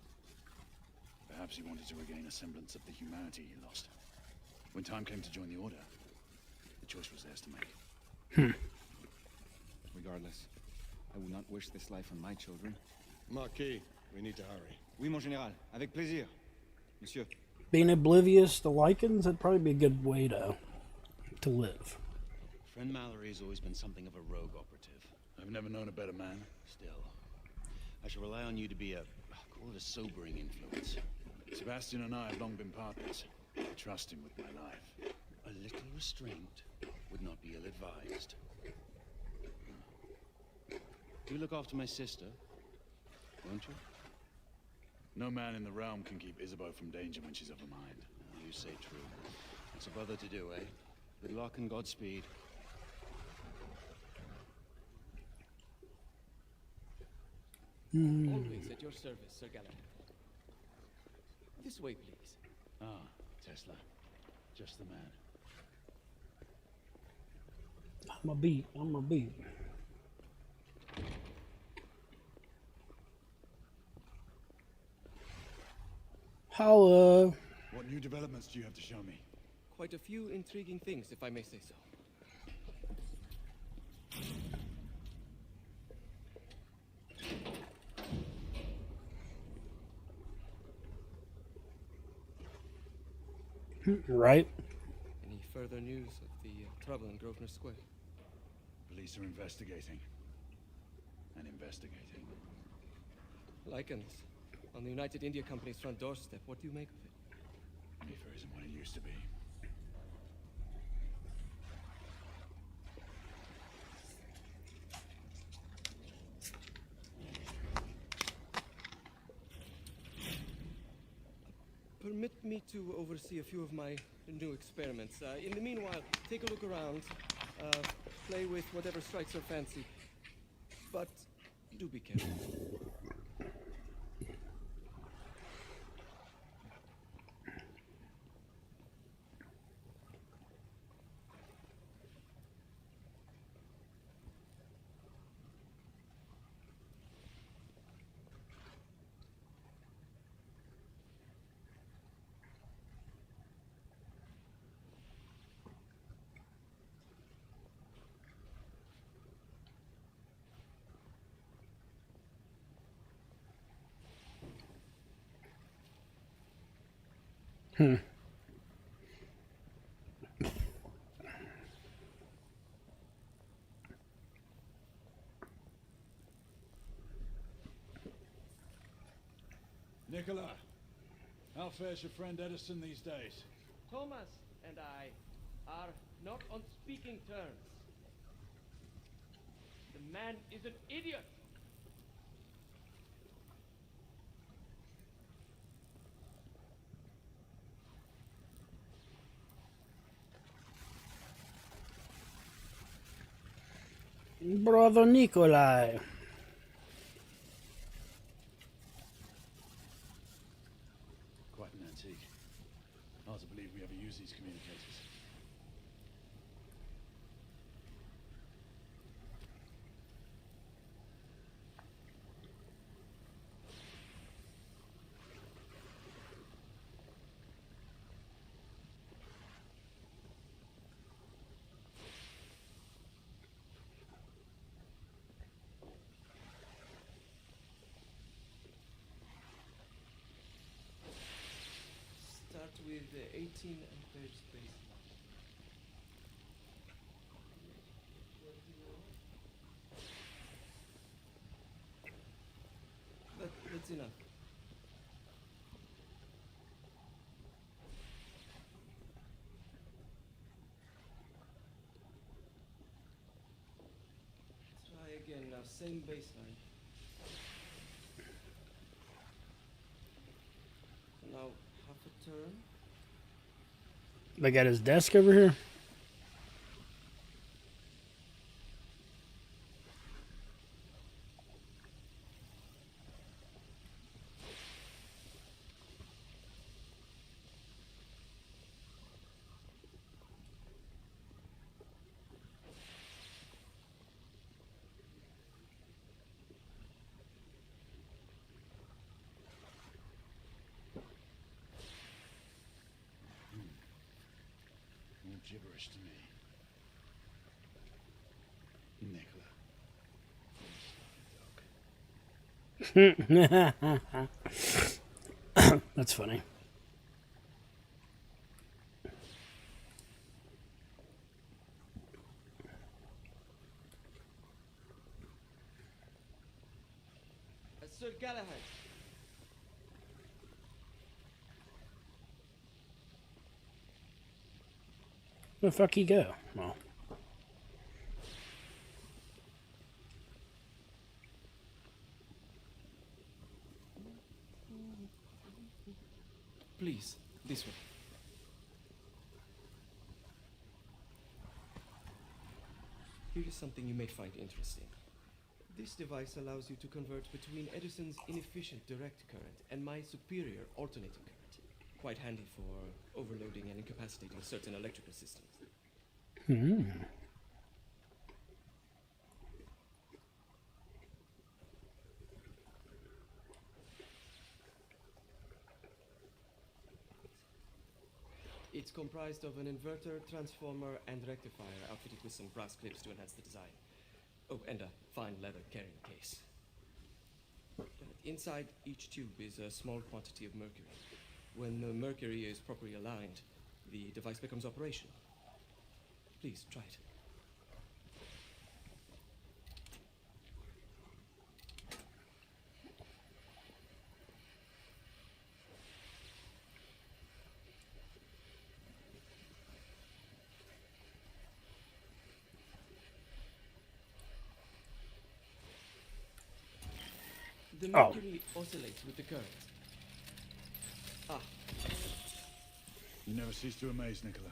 Perhaps he wanted to regain a semblance of the humanity he lost. When time came to join the Order, the choice was theirs to make. Regardless, I would not wish this life on my children. Marquis, we need to hurry. Oui, mon général. Avec plaisir. Monsieur. Being oblivious to lichens, that'd probably be a good way to live. Friend Mallory has always been something of a rogue operative. I've never known a better man. Still, I shall rely on you to be call it a sobering influence. Sebastian and I have long been partners. I trust him with my life. A little restraint would not be ill-advised. Do look after my sister, won't you? No man in the realm can keep Isabeau from danger when she's of a mind. You say true. It's a brother to do, eh? Good luck and Godspeed. Always at your service, Sir Galahad. This way, please. Ah, Tesla. Just the man. I'm a beat. Hello. What new developments do you have to show me? Quite a few intriguing things, if I may say so. Right. Any further news of the trouble in Grosvenor Square? Police are investigating. And investigating. Lycans. On the United India Company's front doorstep. What do you make of it? Mayfair isn't what it used to be. permit me to oversee a few of my new experiments. In the meanwhile, take a look around. Play with whatever strikes your fancy. But do be careful. Nicola, how fares your friend Edison these days? Thomas and I are not on speaking terms. The man is an idiot. Brother Nikolai. Quite an antique. Hard to believe we ever use these communicators. Start with 18 amperes baseline. That's enough. Try again now, same baseline. Now half a turn. They got his desk over here. More gibberish to me. Nicola. That's funny. Sir Galahad. Where the fuck he go? Well. Please, this way. Here is something you may find interesting. This device allows you to convert between Edison's inefficient direct current and my superior alternating current. Quite handy for overloading and incapacitating certain electrical systems. It's comprised of an inverter, transformer, and rectifier outfitted with some brass clips to enhance the design. Oh, and a fine leather carrying case. Inside each tube is a small quantity of mercury. When the mercury is properly aligned, the device becomes operational. Please, try it. The mercury oscillates with the current. Ah, You never cease to amaze, Nicola.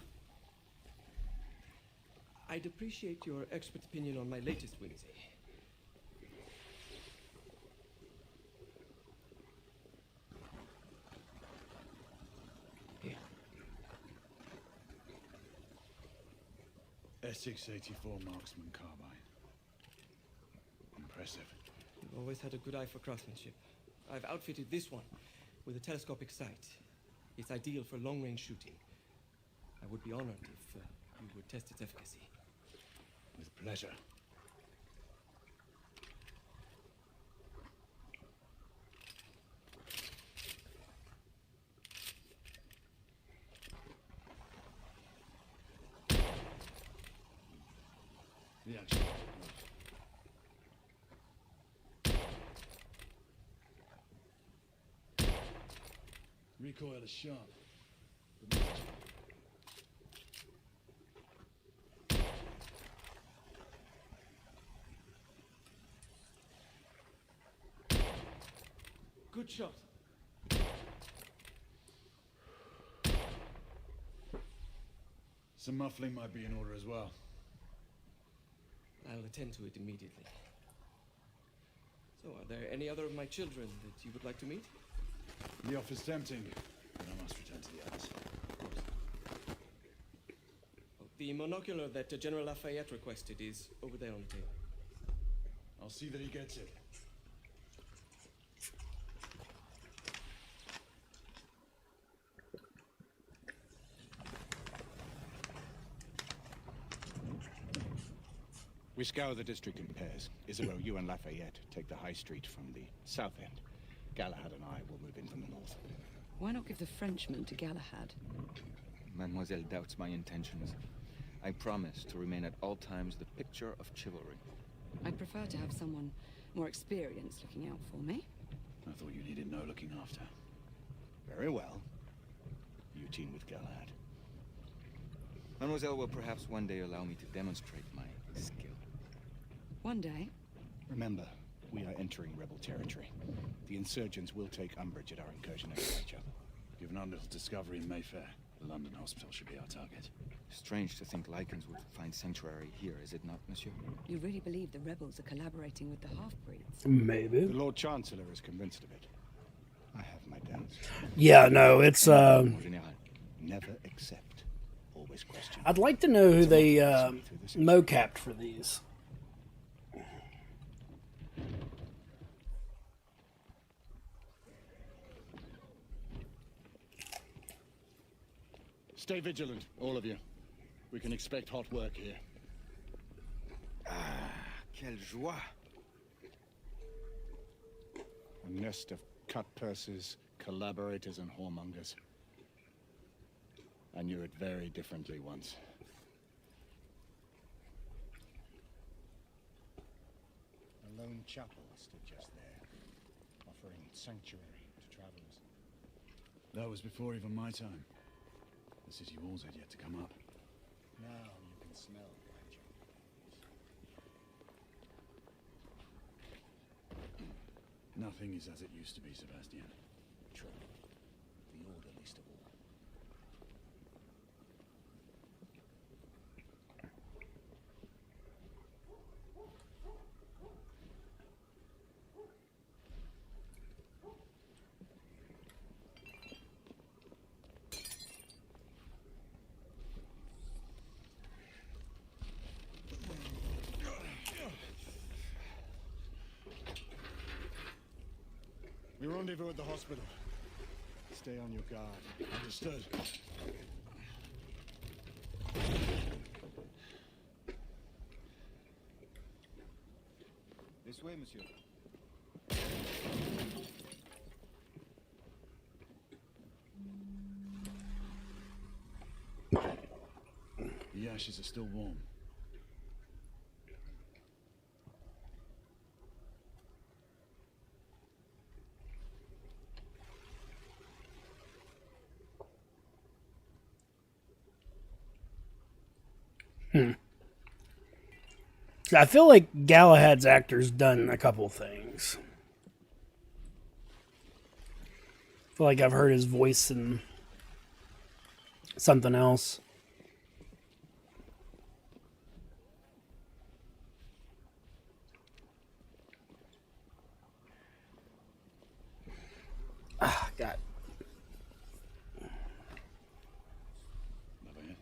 I'd appreciate your expert opinion on my latest whimsy. Here. Essex 84 marksman carbine. Impressive. You've always had a good eye for craftsmanship. I've outfitted this one with a telescopic sight. It's ideal for long-range shooting. I would be honored if you would test its efficacy. With pleasure. The action. Recoil is sharp. Good shot. Some muffling might be in order as well. I'll attend to it immediately. So, are there any other of my children that you would like to meet? The offer's tempting, but I must return to the others. The monocular that General Lafayette requested is over there on the table. I'll see that he gets it. We scour the district in pairs. Isabeau, you and Lafayette take the high street from the south end. Galahad and I will move in from the north. Why not give the Frenchman to Galahad? Mademoiselle doubts my intentions. I promise to remain at all times the picture of chivalry. I'd prefer to have someone more experienced looking out for me. I thought you needed no looking after. Very well. You team with Galahad. Mademoiselle will perhaps one day allow me to demonstrate my skill. One day? Remember, we are entering rebel territory. The insurgents will take umbrage at our incursion into Whitechapel. Given our little discovery in Mayfair, the London hospital should be our target. Strange to think Lycans would find sanctuary here, is it not, monsieur? You really believe the rebels are collaborating with the half-breeds? Maybe. The Lord Chancellor is convinced of it. I have my doubts. Yeah, no, it's Never accept. Always question. I'd like to know who they mocapped for these. Stay vigilant, all of you. We can expect hot work here. Ah, quelle joie! A nest of cut purses, collaborators, and whoremongers. I knew it very differently once. A lone chapel stood just there, offering sanctuary to travelers. That was before even my time. The city walls had yet to come up. Now you can smell Whitechapel. Nothing is as it used to be, Sebastian. True. The order least of all. We rendezvous at the hospital. Stay on your guard. Understood. This way, monsieur. The ashes are still warm. I feel like Galahad's actor's done a couple things. I feel like I've heard his voice in something else. Ah, God. Never yet.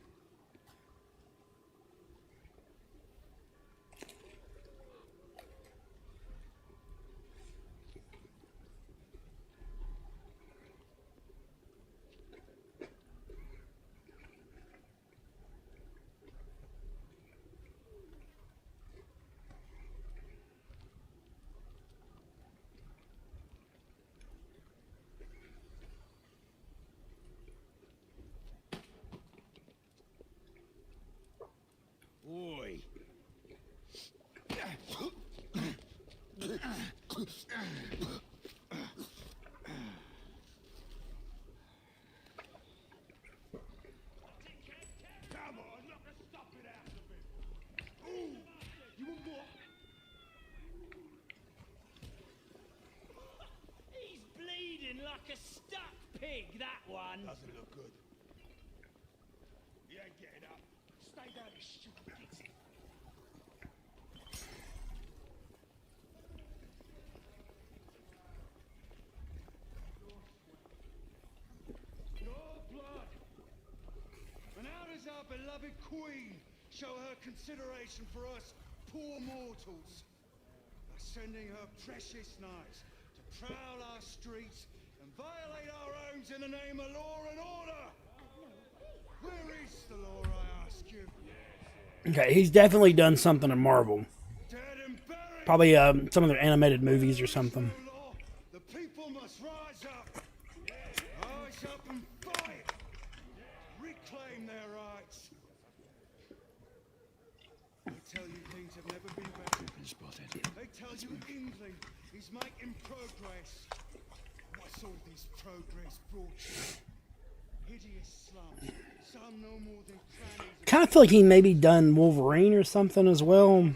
Oi. Come on, knock the stuffing out of him. Ooh, you want more? He's bleeding like a stuck pig, that one. Doesn't look good. He ain't getting up. Stay down, you stupid kids. Your blood! And how does our beloved queen show her consideration for us poor mortals? By sending her precious knights to prowl our streets and violate our homes in the name of law and order! Where is the law, I ask you? Okay, he's definitely done something in Marvel. Probably some of their animated movies or something. The people must rise up. Rise up and fight. Reclaim their rights. They tell you things have never been better. They tell you England is making progress. What's all this progress brought you? Hideous slums. Some no more than crannies. Kind of feel like he maybe done Wolverine or something as well.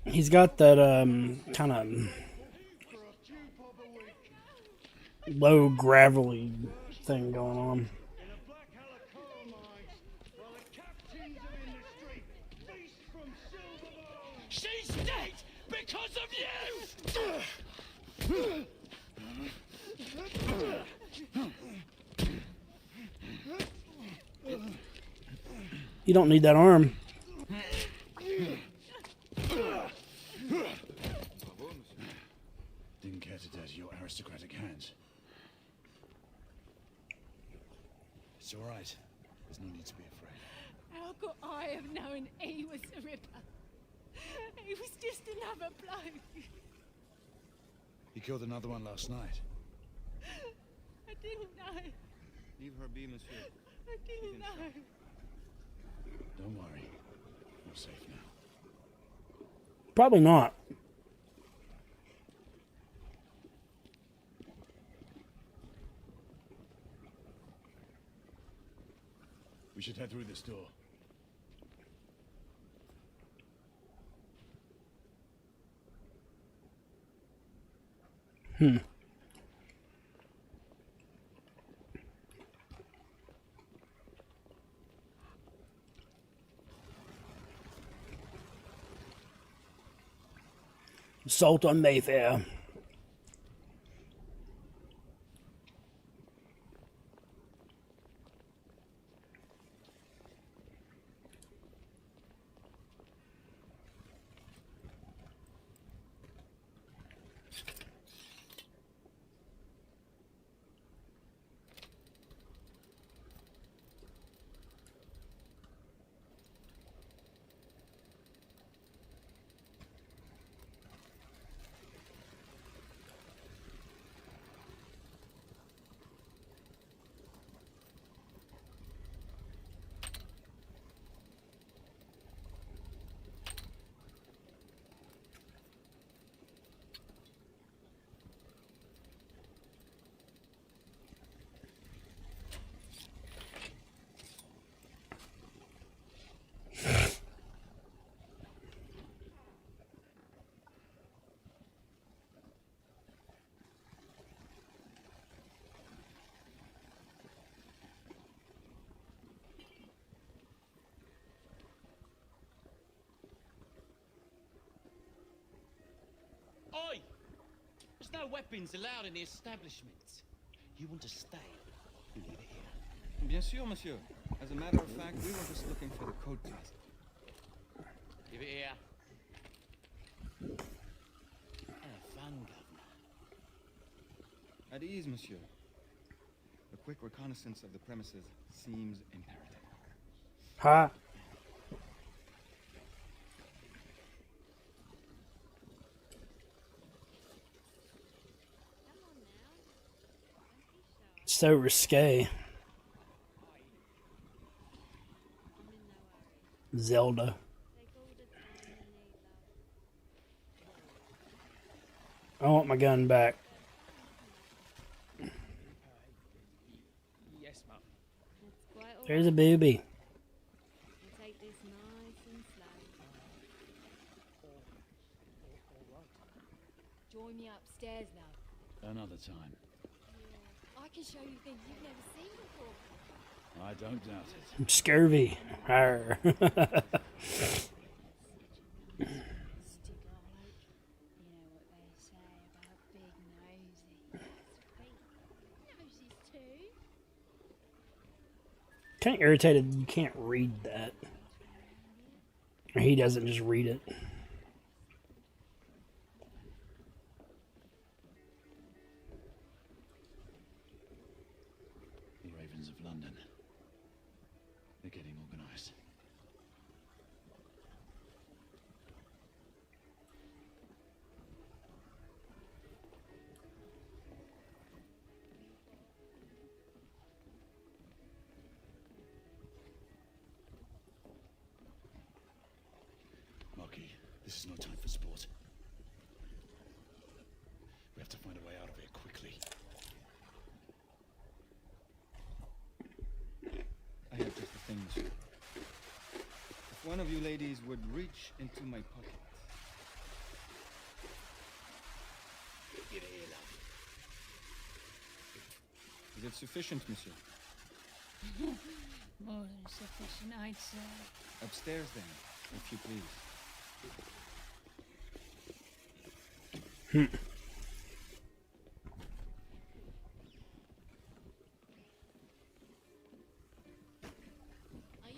He's got that kind of low gravelly thing going on. She's dead because of you! You don't need that arm. Didn't care to dirty your aristocratic hands. It's all right. There's no need to be afraid. How could I have known he was the Ripper? He was just another bloke. He killed another one last night. I didn't know. Leave her be, monsieur. I didn't know. Don't worry. You're safe now. Probably not. We should head through this door. Assault on Mayfair. no weapons allowed in the establishment. You want to stay? Leave it here. Bien sûr, monsieur. As a matter of fact, we were just looking for the code closet. Give it here. Have fun, Governor. At ease, monsieur. A quick reconnaissance of the premises seems imperative. Ha. So risque. Zelda. I want my gun back. Yes, ma'am. There's a booby. Take this nice and slow. Join me upstairs, love. Another time. I can show you things you've never seen before. I don't doubt it. I'm scurvy. Arr. Kind of irritated you can't read that. Or he doesn't just read it. The Ravens of London. They're getting organized. Marquis, this is no time for sport. We have to find a way out of here quickly. I have just the thing, monsieur. If one of you ladies would reach into my pocket. Give it here, love. Is it sufficient, monsieur? More than sufficient, I'd say. Upstairs, then, if you please. Are you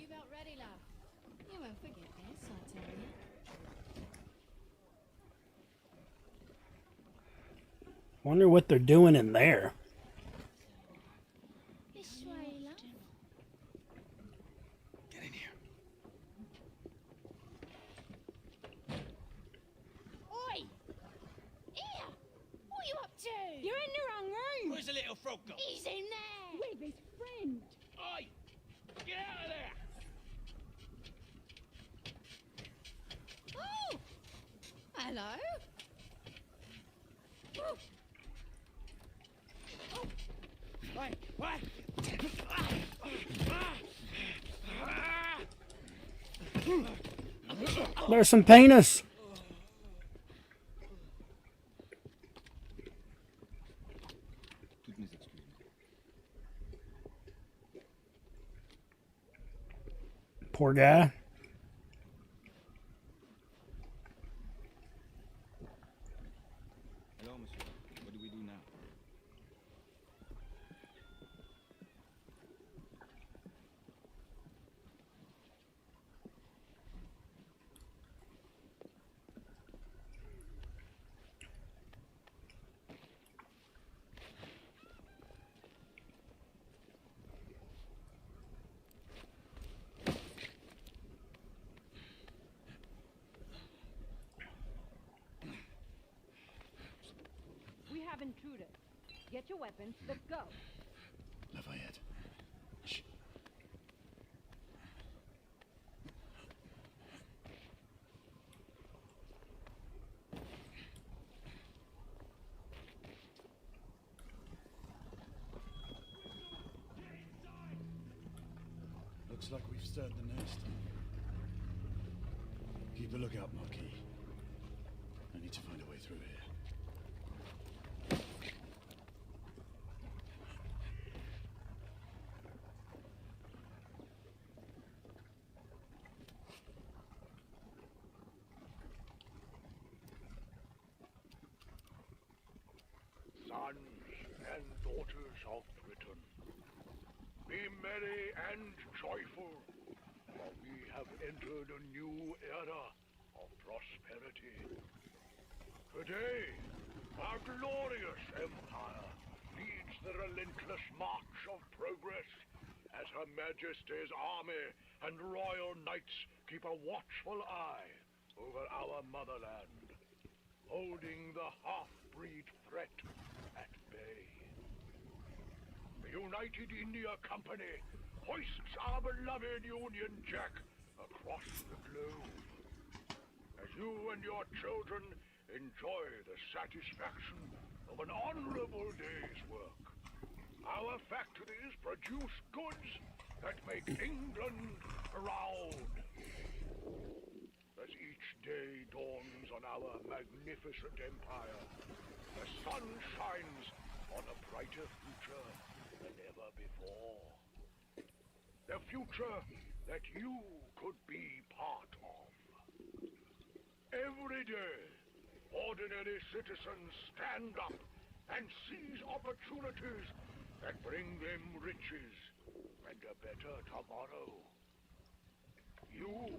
about ready, love? You won't forget this, I tell you. Wonder what they're doing in there. This way, love. Get in here. Oi! Here! What are you up to? You're in the wrong room! Where's the little frog gone? He's in there! With his friend! Oi! Get out of there! Oh! Hello? Oh. Wait, what? There's some penis. Toutes mes excuses. Poor guy. Hello, monsieur. What do we do now? We have intruders. Get your weapons. Let's go. Lafayette. Shh. Looks like we've stirred the nest. Keep a lookout, Marquis. I need to find a way through here. and joyful, for we have entered a new era of prosperity. Today, our glorious empire leads the relentless march of progress as Her Majesty's army and royal knights keep a watchful eye over our motherland, holding the half-breed threat at bay. The United India Company hoists our beloved Union Jack across the globe. As you and your children enjoy the satisfaction of an honorable day's work, our factories produce goods that make England proud. As each day dawns on our magnificent empire, the sun shines on a brighter future than ever before. The future that you could be part of. Every day, ordinary citizens stand up and seize opportunities that bring them riches and a better tomorrow. You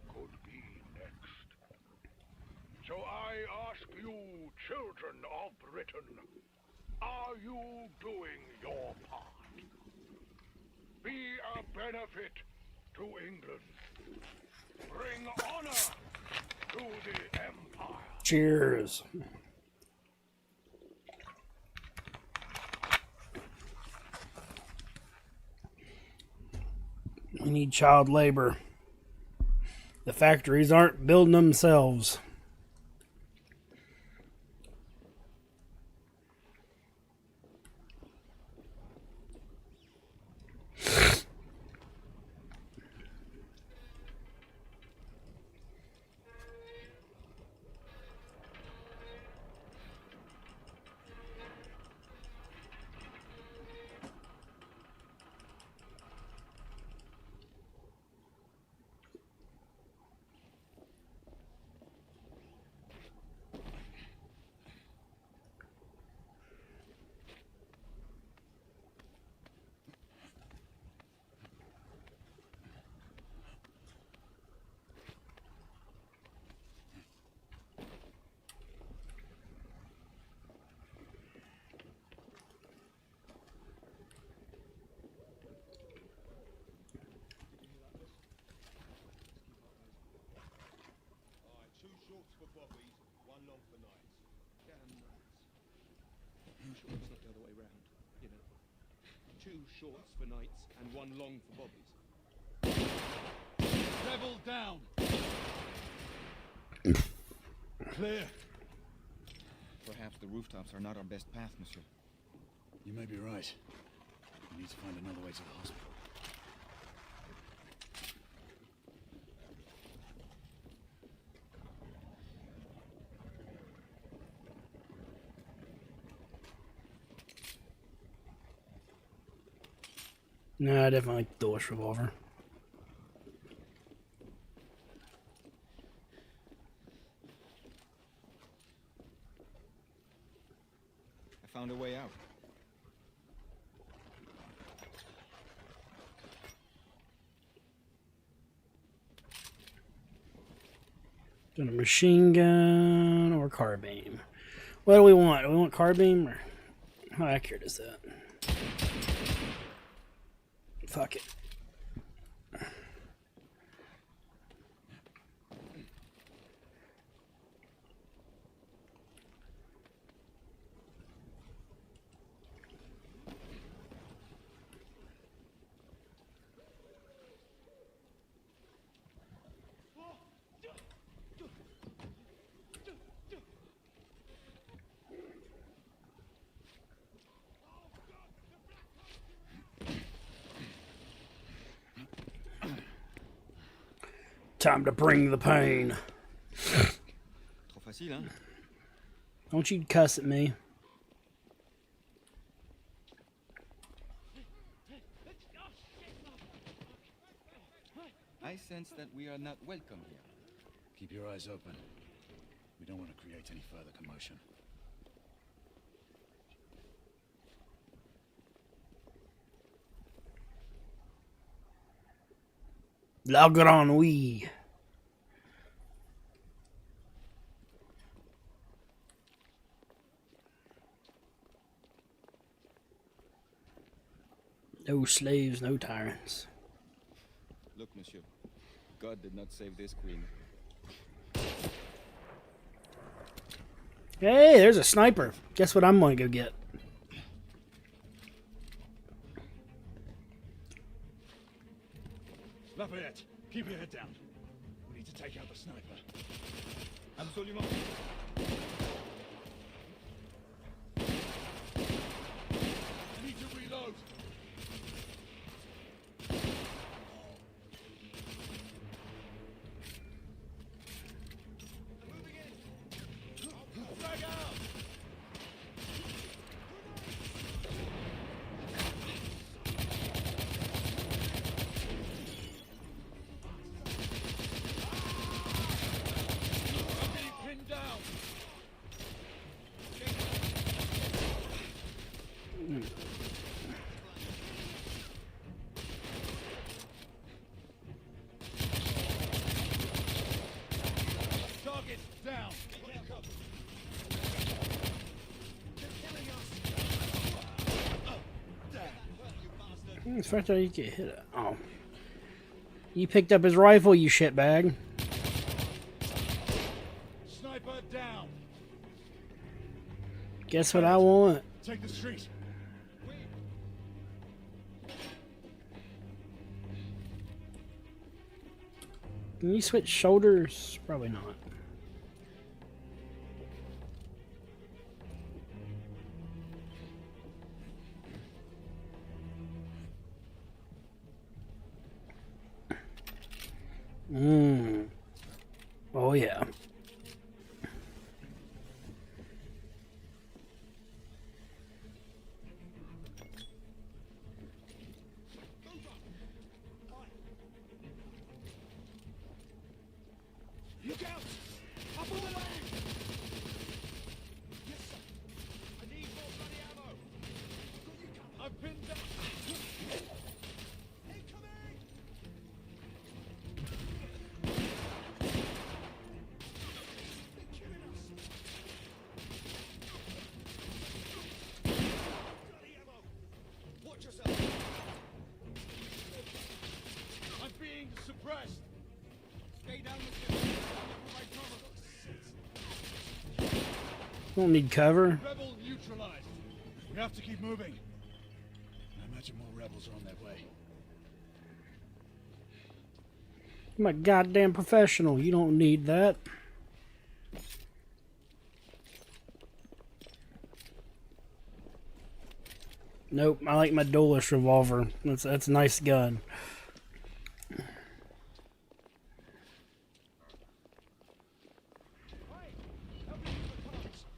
could be next. So I ask you, children of Britain, are you doing your part? Be a benefit to England. Bring honor to the Empire. Cheers. We need child labor. The factories aren't building themselves. Sure, it's not the other way round, you know. 2 shorts for knights and 1 long for bobbies. Level down. Clear. Perhaps the rooftops are not our best path, monsieur. You may be right. We need to find another way to the hospital. No, I definitely like the Dulles revolver. I found a way out. Got a machine gun or carbine. What do we want? Do we want carbine? Or how accurate is that? Fuck it. Time to bring the pain. Trop facile, hein? Don't you cuss at me. I sense that we are not welcome here. Keep your eyes open. We don't want to create any further commotion. La Grenouille. No slaves, no tyrants. Look, monsieur. God did not save this queen. Hey, there's a sniper. Guess what I'm gonna go get? Lafayette, keep your head down. We need to take out the sniper. Absolument. I need to reload. Frag out! I'm getting pinned down. Target down. It's fact that you get hit. Oh. You picked up his rifle, you shitbag. Sniper down. Guess what I want? Take the street. Can you switch shoulders? Probably not. Oh yeah. Look out! Up on the lane! Yes, sir. I need more bloody ammo. I'm pinned down. Watch yourself. I'm being suppressed. Stay down with you. Don't need cover. Rebel neutralized. We have to keep moving. I imagine more rebels are on their way. I'm a goddamn professional. You don't need that. Nope, I like my duelist revolver. That's a nice gun.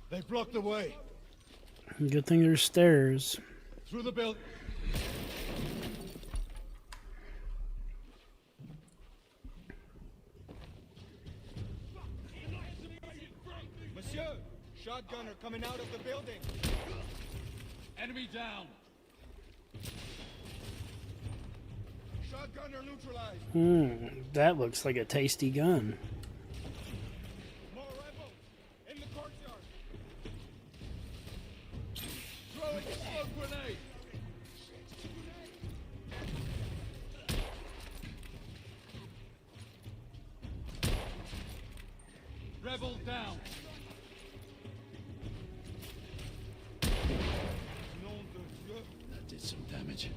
They blocked the way. Good thing there's stairs. Through the building. Monsieur, shotgunner coming out of the building. Enemy down. Shotgunner neutralized. That looks like a tasty gun. More rebels in the courtyard. Throwing a smoke grenade. Rebel down. That did some damage.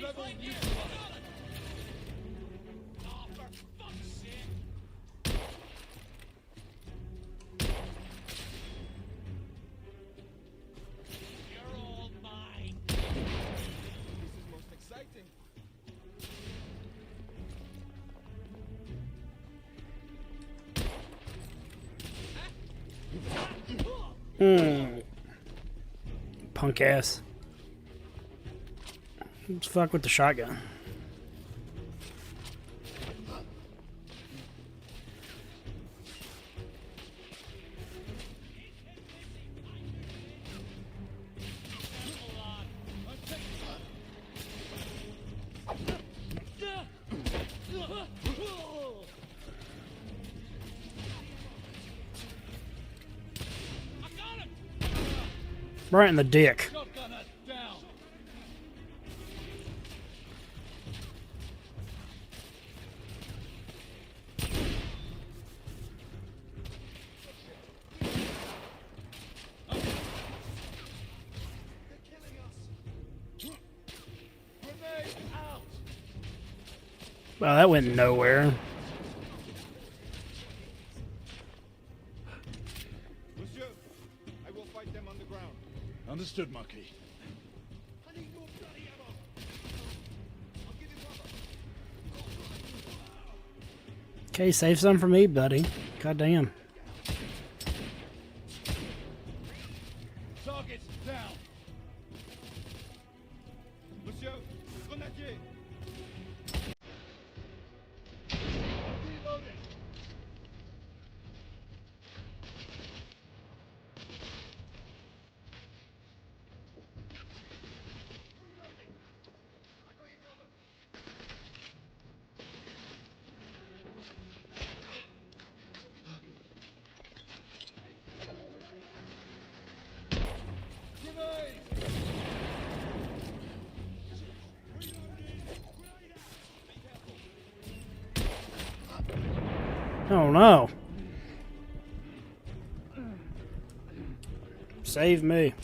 Rebel neutralized. Oh, for fuck's sake. You're all mine. This is most exciting. punk ass. Let's fuck with the shotgun. Right in the dick. Well, that went nowhere. Monsieur, I will fight them on the ground. Understood, Marquis. Okay, save some for me, buddy. God damn. Targets down. Monsieur, grenadier. Reloading. Oh no. Save me.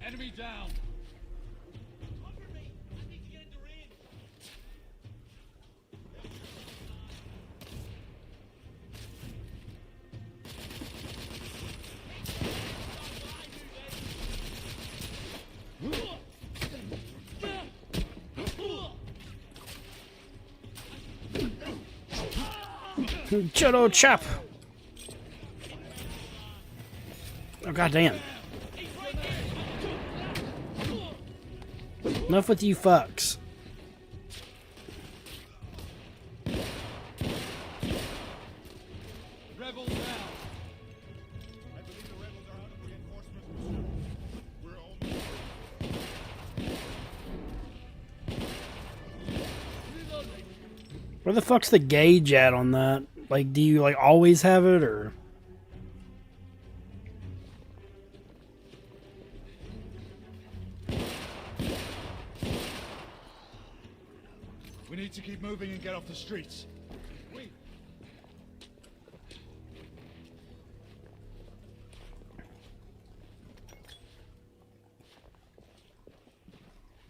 Enemy down. Chitto chap. Oh goddamn. Enough with you fucks. Rebels down. I believe the rebels are out of reinforcements, monsieur. We're almost. Where the fuck's the gauge at on that? Like, do you like always have it, or? We need to keep moving and get off the streets. Wait.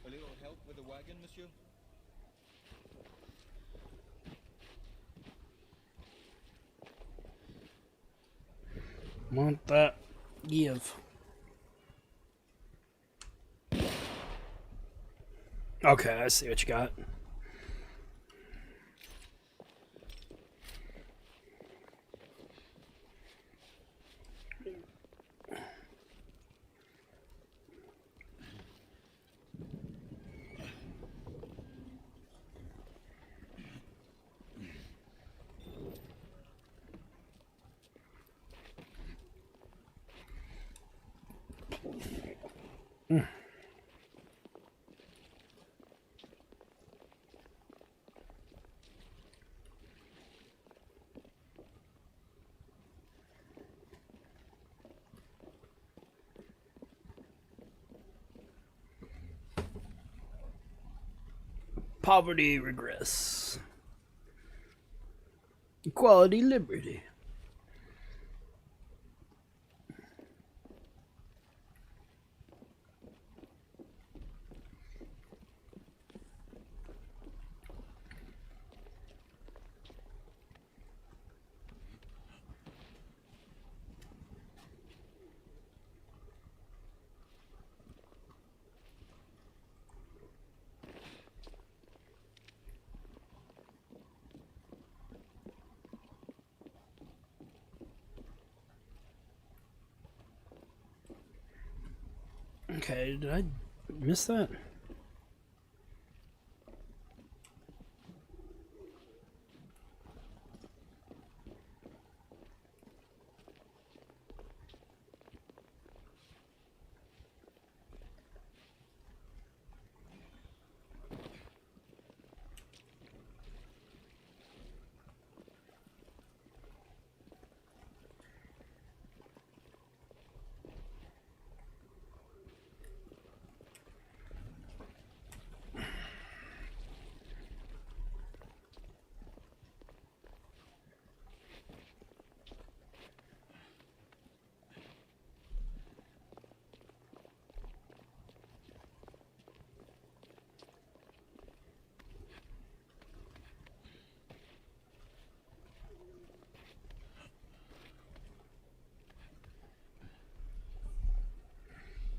A little help with the wagon, monsieur? Want that? Give. Okay, I see what you got. Poverty regress. Equality, liberty. Okay, did I miss that?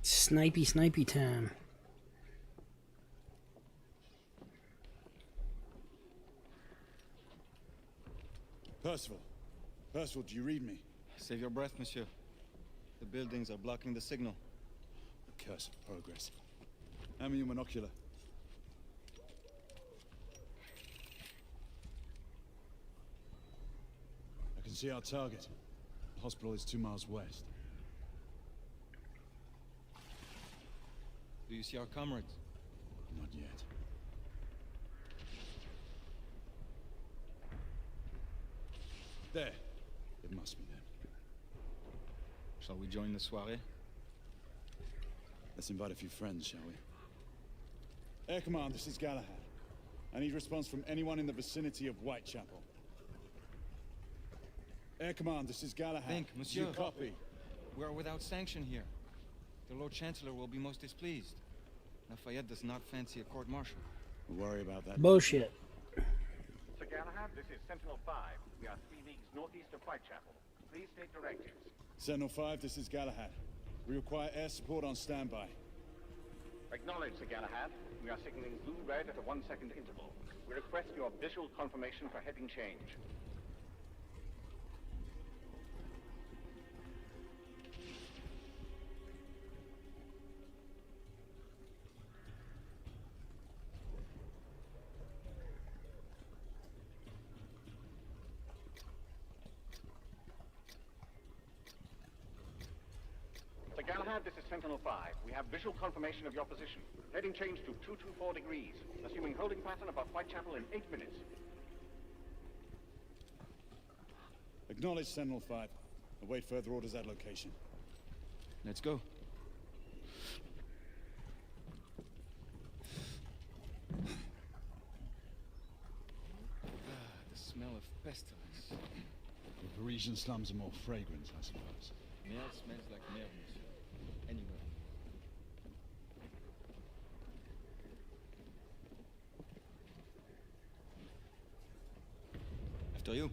Snipey time. Percival. Percival, do you read me? Save your breath, monsieur. The buildings are blocking the signal. The curse of progress. Hand me your monocular. I can see our target. The hospital is 2 miles west. Do you see our comrades? Not yet. There. It must be them. Shall we join the soirée? Let's invite a few friends, shall we? Air Command, this is Galahad. I need response from anyone in the vicinity of Whitechapel. Air Command, this is Galahad. Think, monsieur. You copy? We are without sanction here. The Lord Chancellor will be most displeased. Lafayette does not fancy a court-martial. We'll worry about that. Bullshit. Sir Galahad, this is Sentinel 5. We are 3 leagues northeast of Whitechapel. Please state directives. Sentinel 5, this is Galahad. We require air support on standby. Acknowledged, Sir Galahad. We are signaling blue-red at a 1-second interval. We request your visual confirmation for heading change. Galahad, this is Sentinel 5. We have visual confirmation of your position. Heading change to 224 degrees. Assuming holding pattern above Whitechapel in 8 minutes. Acknowledge Sentinel 5. Await further orders at location. Let's go. The smell of pestilence. The Parisian slums are more fragrant, I suppose. Merde smells like merde, monsieur. Anywhere. After you.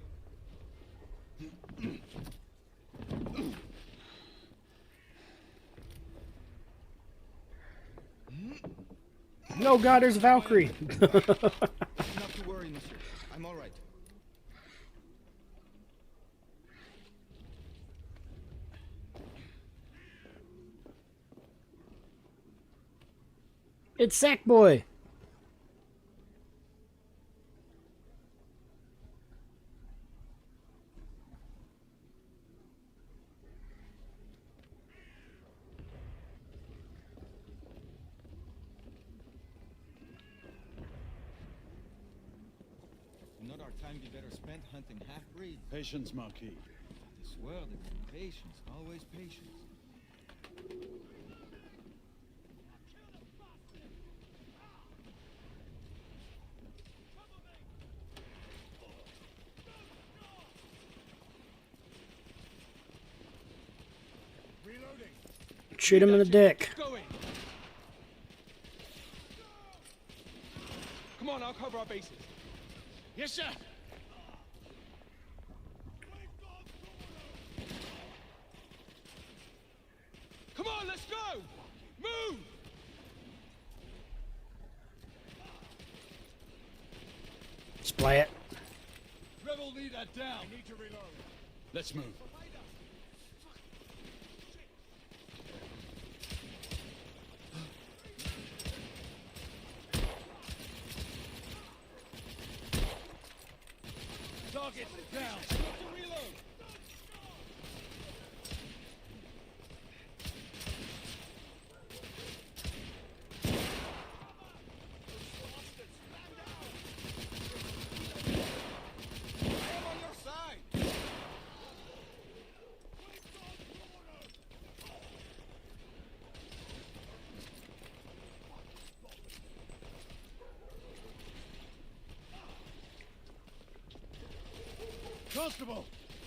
No, God, there's a Valkyrie. Not to worry, monsieur. I'm all right. It's Sackboy. Not our time be better spent hunting half-breeds. Patience, Marquis. This world is patience, always patience. Shoot him in the dick. Going. Come on, I'll cover our bases. Yes, sir. Come on, let's go! Move! Splat. Rebel leader down. We need to reload. Let's move. Target down. Reload. Constable,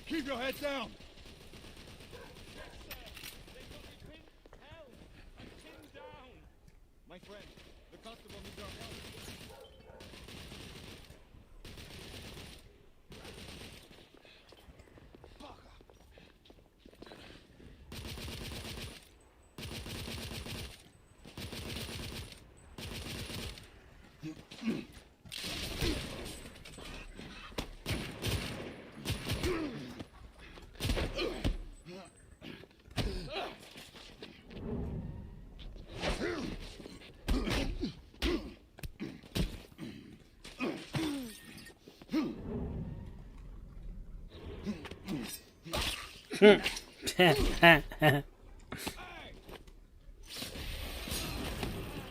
keep your head down. My friend, the constable needs our help.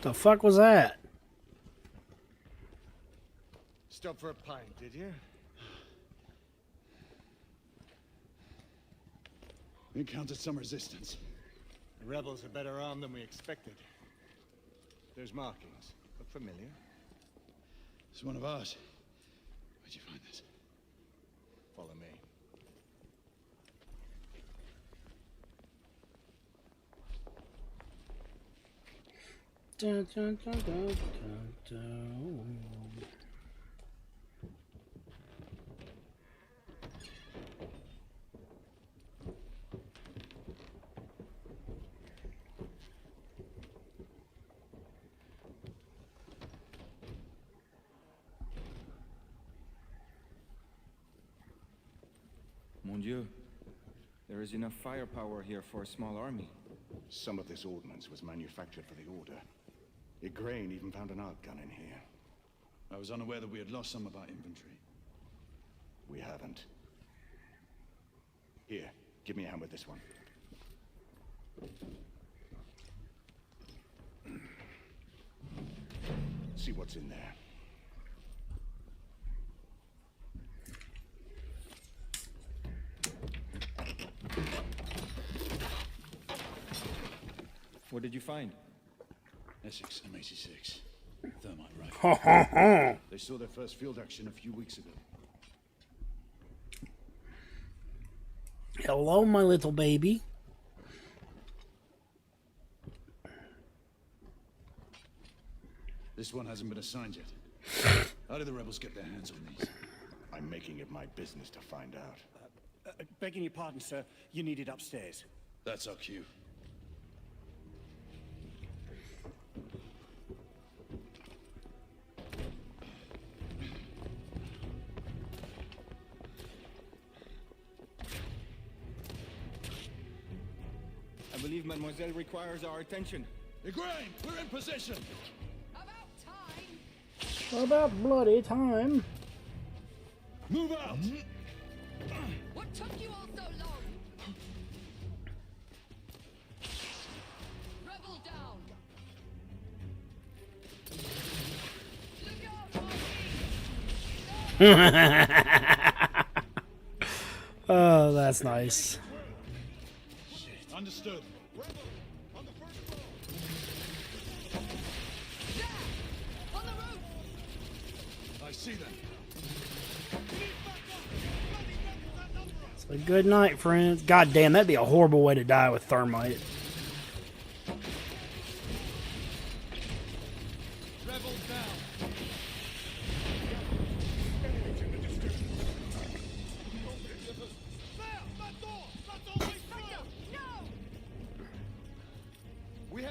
The fuck was that? Stop for a pint, did you? We encountered some resistance. The rebels are better armed than we expected. There's markings. Look familiar. It's one of ours. Where'd you find this? Follow me. Dun, dun, dun, dun, dun, dun. Mon Dieu, there is enough firepower here for a small army. Some of this ordnance was manufactured for the Order. Igraine even found an arc gun in here. I was unaware that we had lost some of our inventory. We haven't. Here, give me a hand with this one. See what's in there. What did you find? Essex M86. Thermite Ha ha ha! rifle. They saw their first field action a few weeks ago. Hello, my little baby. This one hasn't been assigned yet. How did the rebels get their hands on these? I'm making it my business to find out. Begging your pardon, sir. You need it upstairs. That's our cue. I believe Mademoiselle requires our attention. Igraine, we're in position. About bloody time. Move out. What took you all so long? Rebel down. Oh, that's nice. Understood. I see them. So good night, friends. God damn, that'd be a horrible way to die with thermite.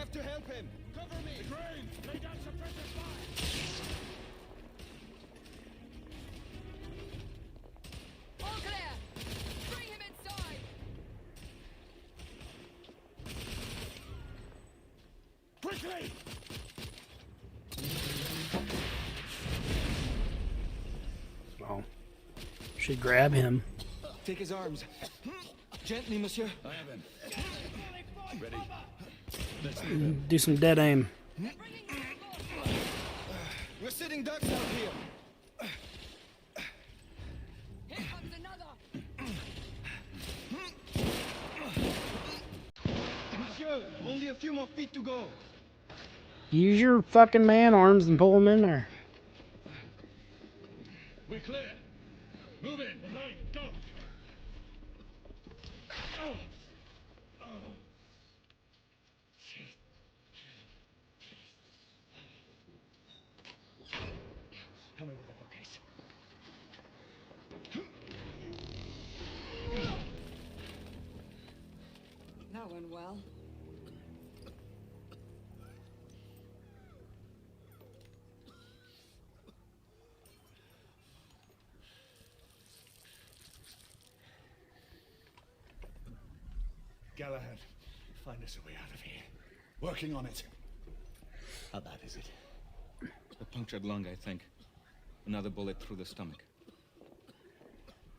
have to help him. Cover me. The grain! Lay down suppressive fire! All clear! Bring him inside! Quickly! Oh, should grab him. Take his arms. Gently, monsieur. I have him. Ready. Do some dead aim. We're sitting ducks out here. Here comes another! Monsieur, only a few more feet to go. Use your fucking man arms and pull him in there. We're clear. Move in. Line, go. Oh. Oh. Come in with the bookcase. That went well. Galahad, find us a way out of here. Working on it. How bad is it? A punctured lung, I think. Another bullet through the stomach.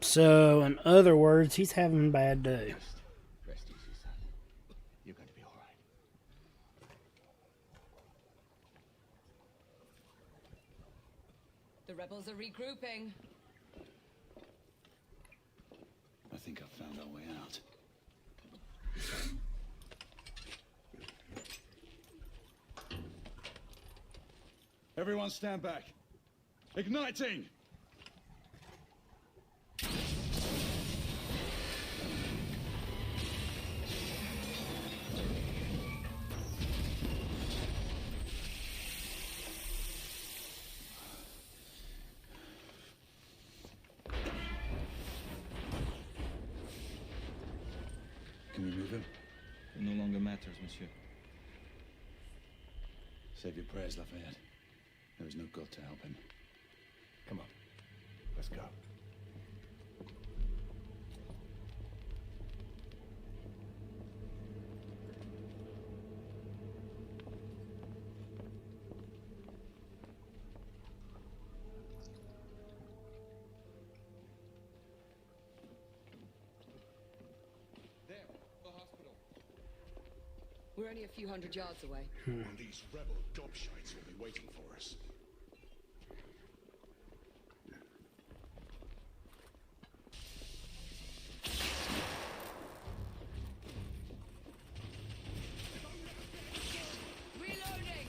So, in other words, he's having a bad day. Rest easy, son. You're going to be all right. The rebels are regrouping. I think I've found our way out. Everyone stand back. Igniting! Can we move him? It no longer matters, monsieur. Save your prayers, Lafayette. There is no God to help him. Come on. Let's go. There, the hospital. We're only a few hundred yards away. And these rebel gobshites will be waiting for us. Reloading!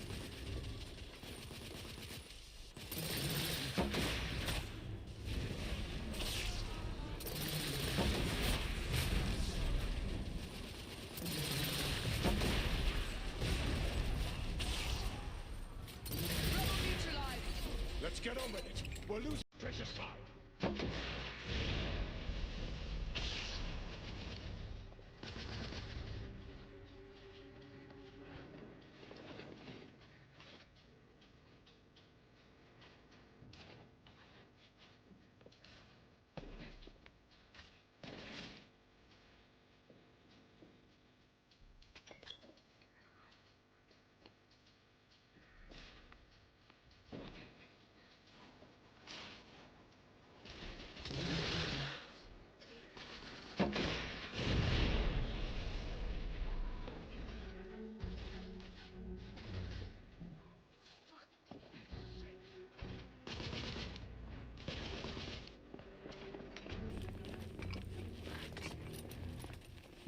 Rebel neutralized! Let's get on with it. We're losing precious time.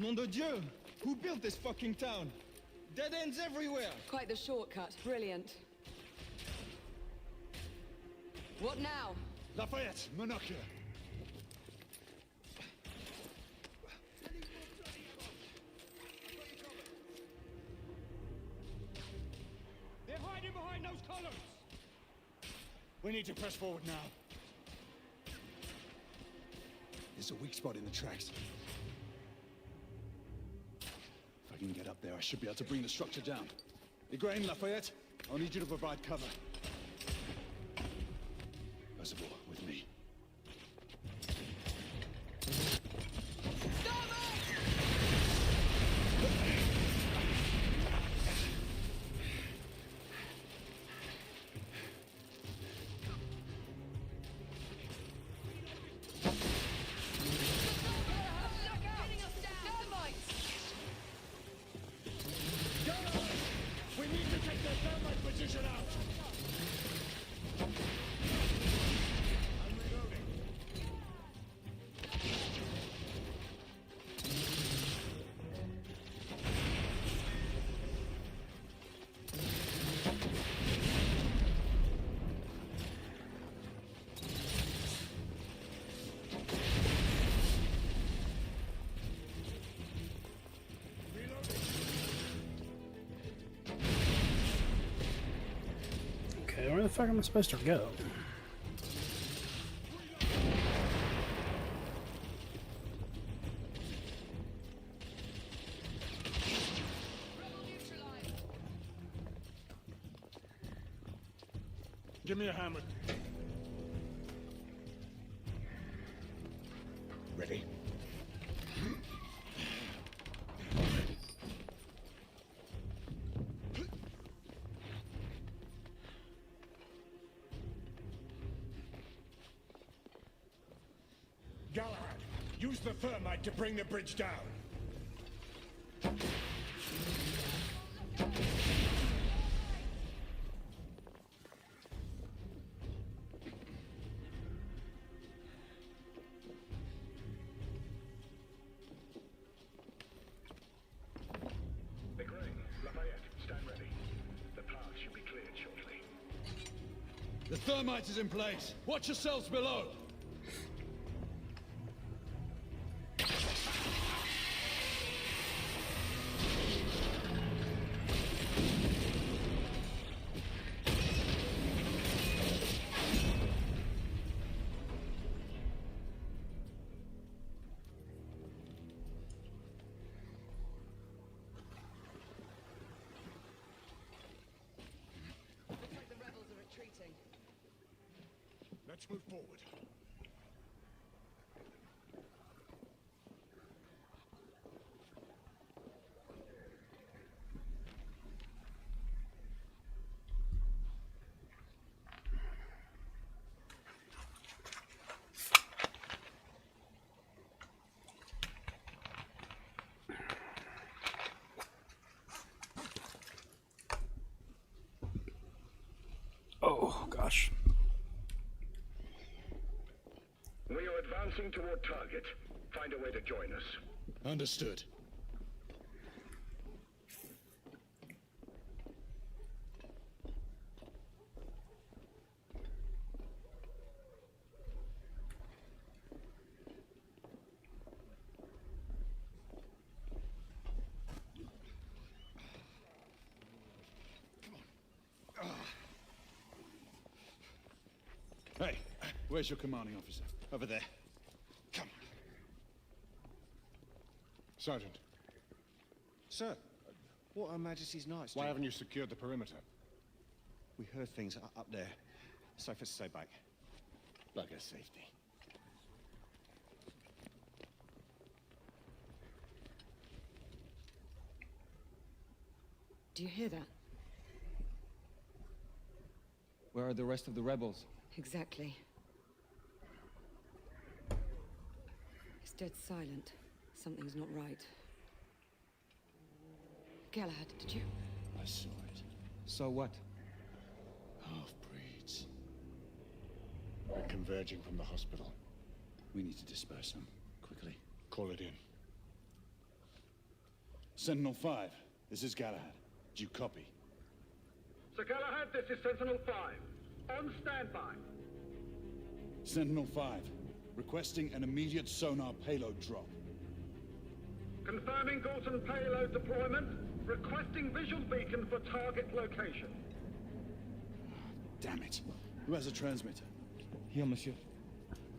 Nom de Dieu! Who built this fucking town? Dead ends everywhere! Quite the shortcut. Brilliant. What now? Lafayette, monocular. They're hiding behind those columns. We need to press forward now. There's a weak spot in the tracks. I can get up there, I should be able to bring the structure down. Igraine, Lafayette, I'll need you to provide cover. Reservoir, with me. We need to take their thermite position out! I'm reloading. Okay, where the fuck am I supposed to go? Give me a hammer. Ready? Galahad, use the thermite to bring the bridge down. Igraine, Lafayette, stand ready. The path should be cleared shortly. The thermite is in place. Watch yourselves below. Looks like the rebels are retreating. Let's move forward. Oh, gosh. We are advancing toward target. Find a way to join us. Understood. Hey, where's your commanding officer? Over there. Come. Sergeant, Sir, what Her Majesty's Knights do? why haven't you secured the perimeter? We heard things up there. Safe to stay back. Bugger safety. Do you hear that? Where are the rest of the rebels? Exactly. It's dead silent. Something's not right. Galahad, did you? I saw it. So what? Half-breeds. We're converging from the hospital. We need to disperse them. Quickly. Call it in. Sentinel-5, this is Galahad. Do you copy? Sir Galahad, this is Sentinel-5. On standby. Sentinel-5, requesting an immediate sonar payload drop. Confirming Gorton payload deployment. Requesting visual beacon for target location. Damn it. Who has a transmitter? Here, monsieur.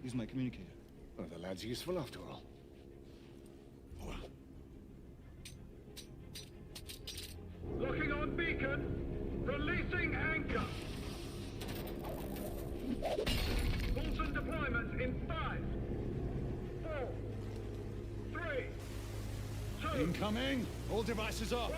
Use my communicator. Well, the lad's useful after all. Incoming! All devices up!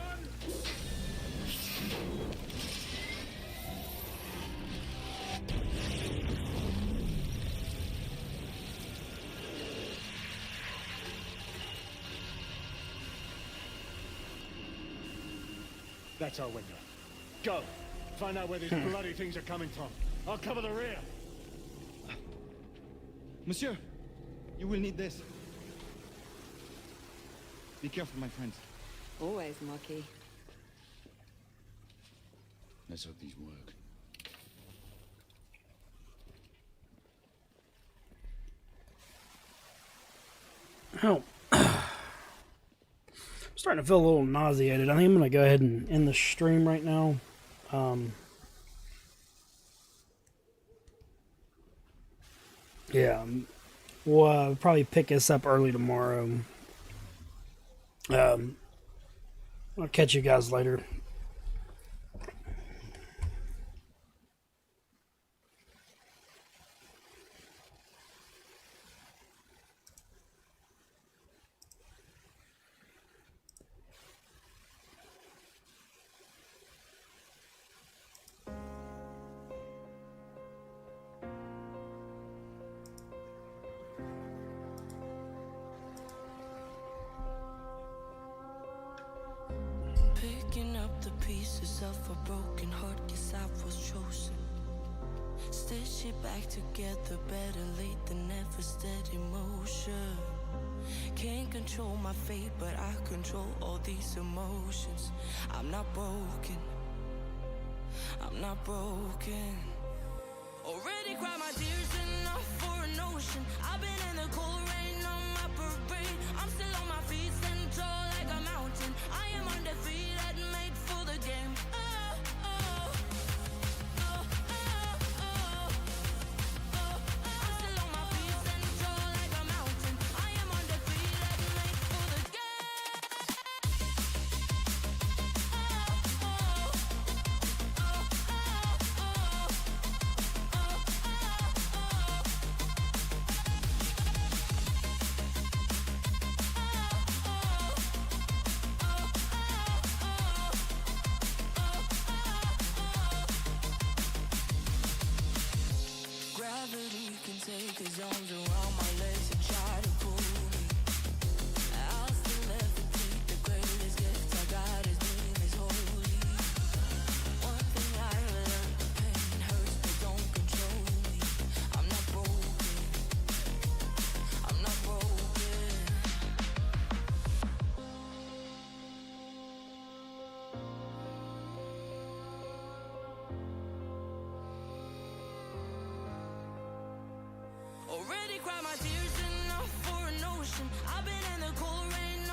That's our window. Go! Find out where these bloody things are coming from. I'll cover the rear. Monsieur, you will need this. Be careful, my friends. Always, Marquis. Let's hope these work. Oh. I'm starting to feel a little nauseated. I think I'm going to go ahead and end the stream right now. Yeah. We'll probably pick this up early tomorrow. I'll catch you guys later. Picking up the pieces of a broken heart, guess I was chosen. Stitch it back together, better late than never, steady motion. Can't control my fate, but I control all these emotions. I'm not broken, I'm not broken. Already cried my tears enough for an ocean. I've been in the cold rain on my parade. I'm still on my feet, stand tall like a mountain. I am undefeated, made for the game. I'm still on my feet, stand tall like a mountain. I am undefeated, made for the Gravity can take his arms around my legs and try to pull me. I'll still levitate. The greatest gift I got, his name is holy. One thing I learned, the pain hurts but don't control me. I'm not broken, I'm not broken. Already cried my tears enough for an ocean. I've been in the cold rain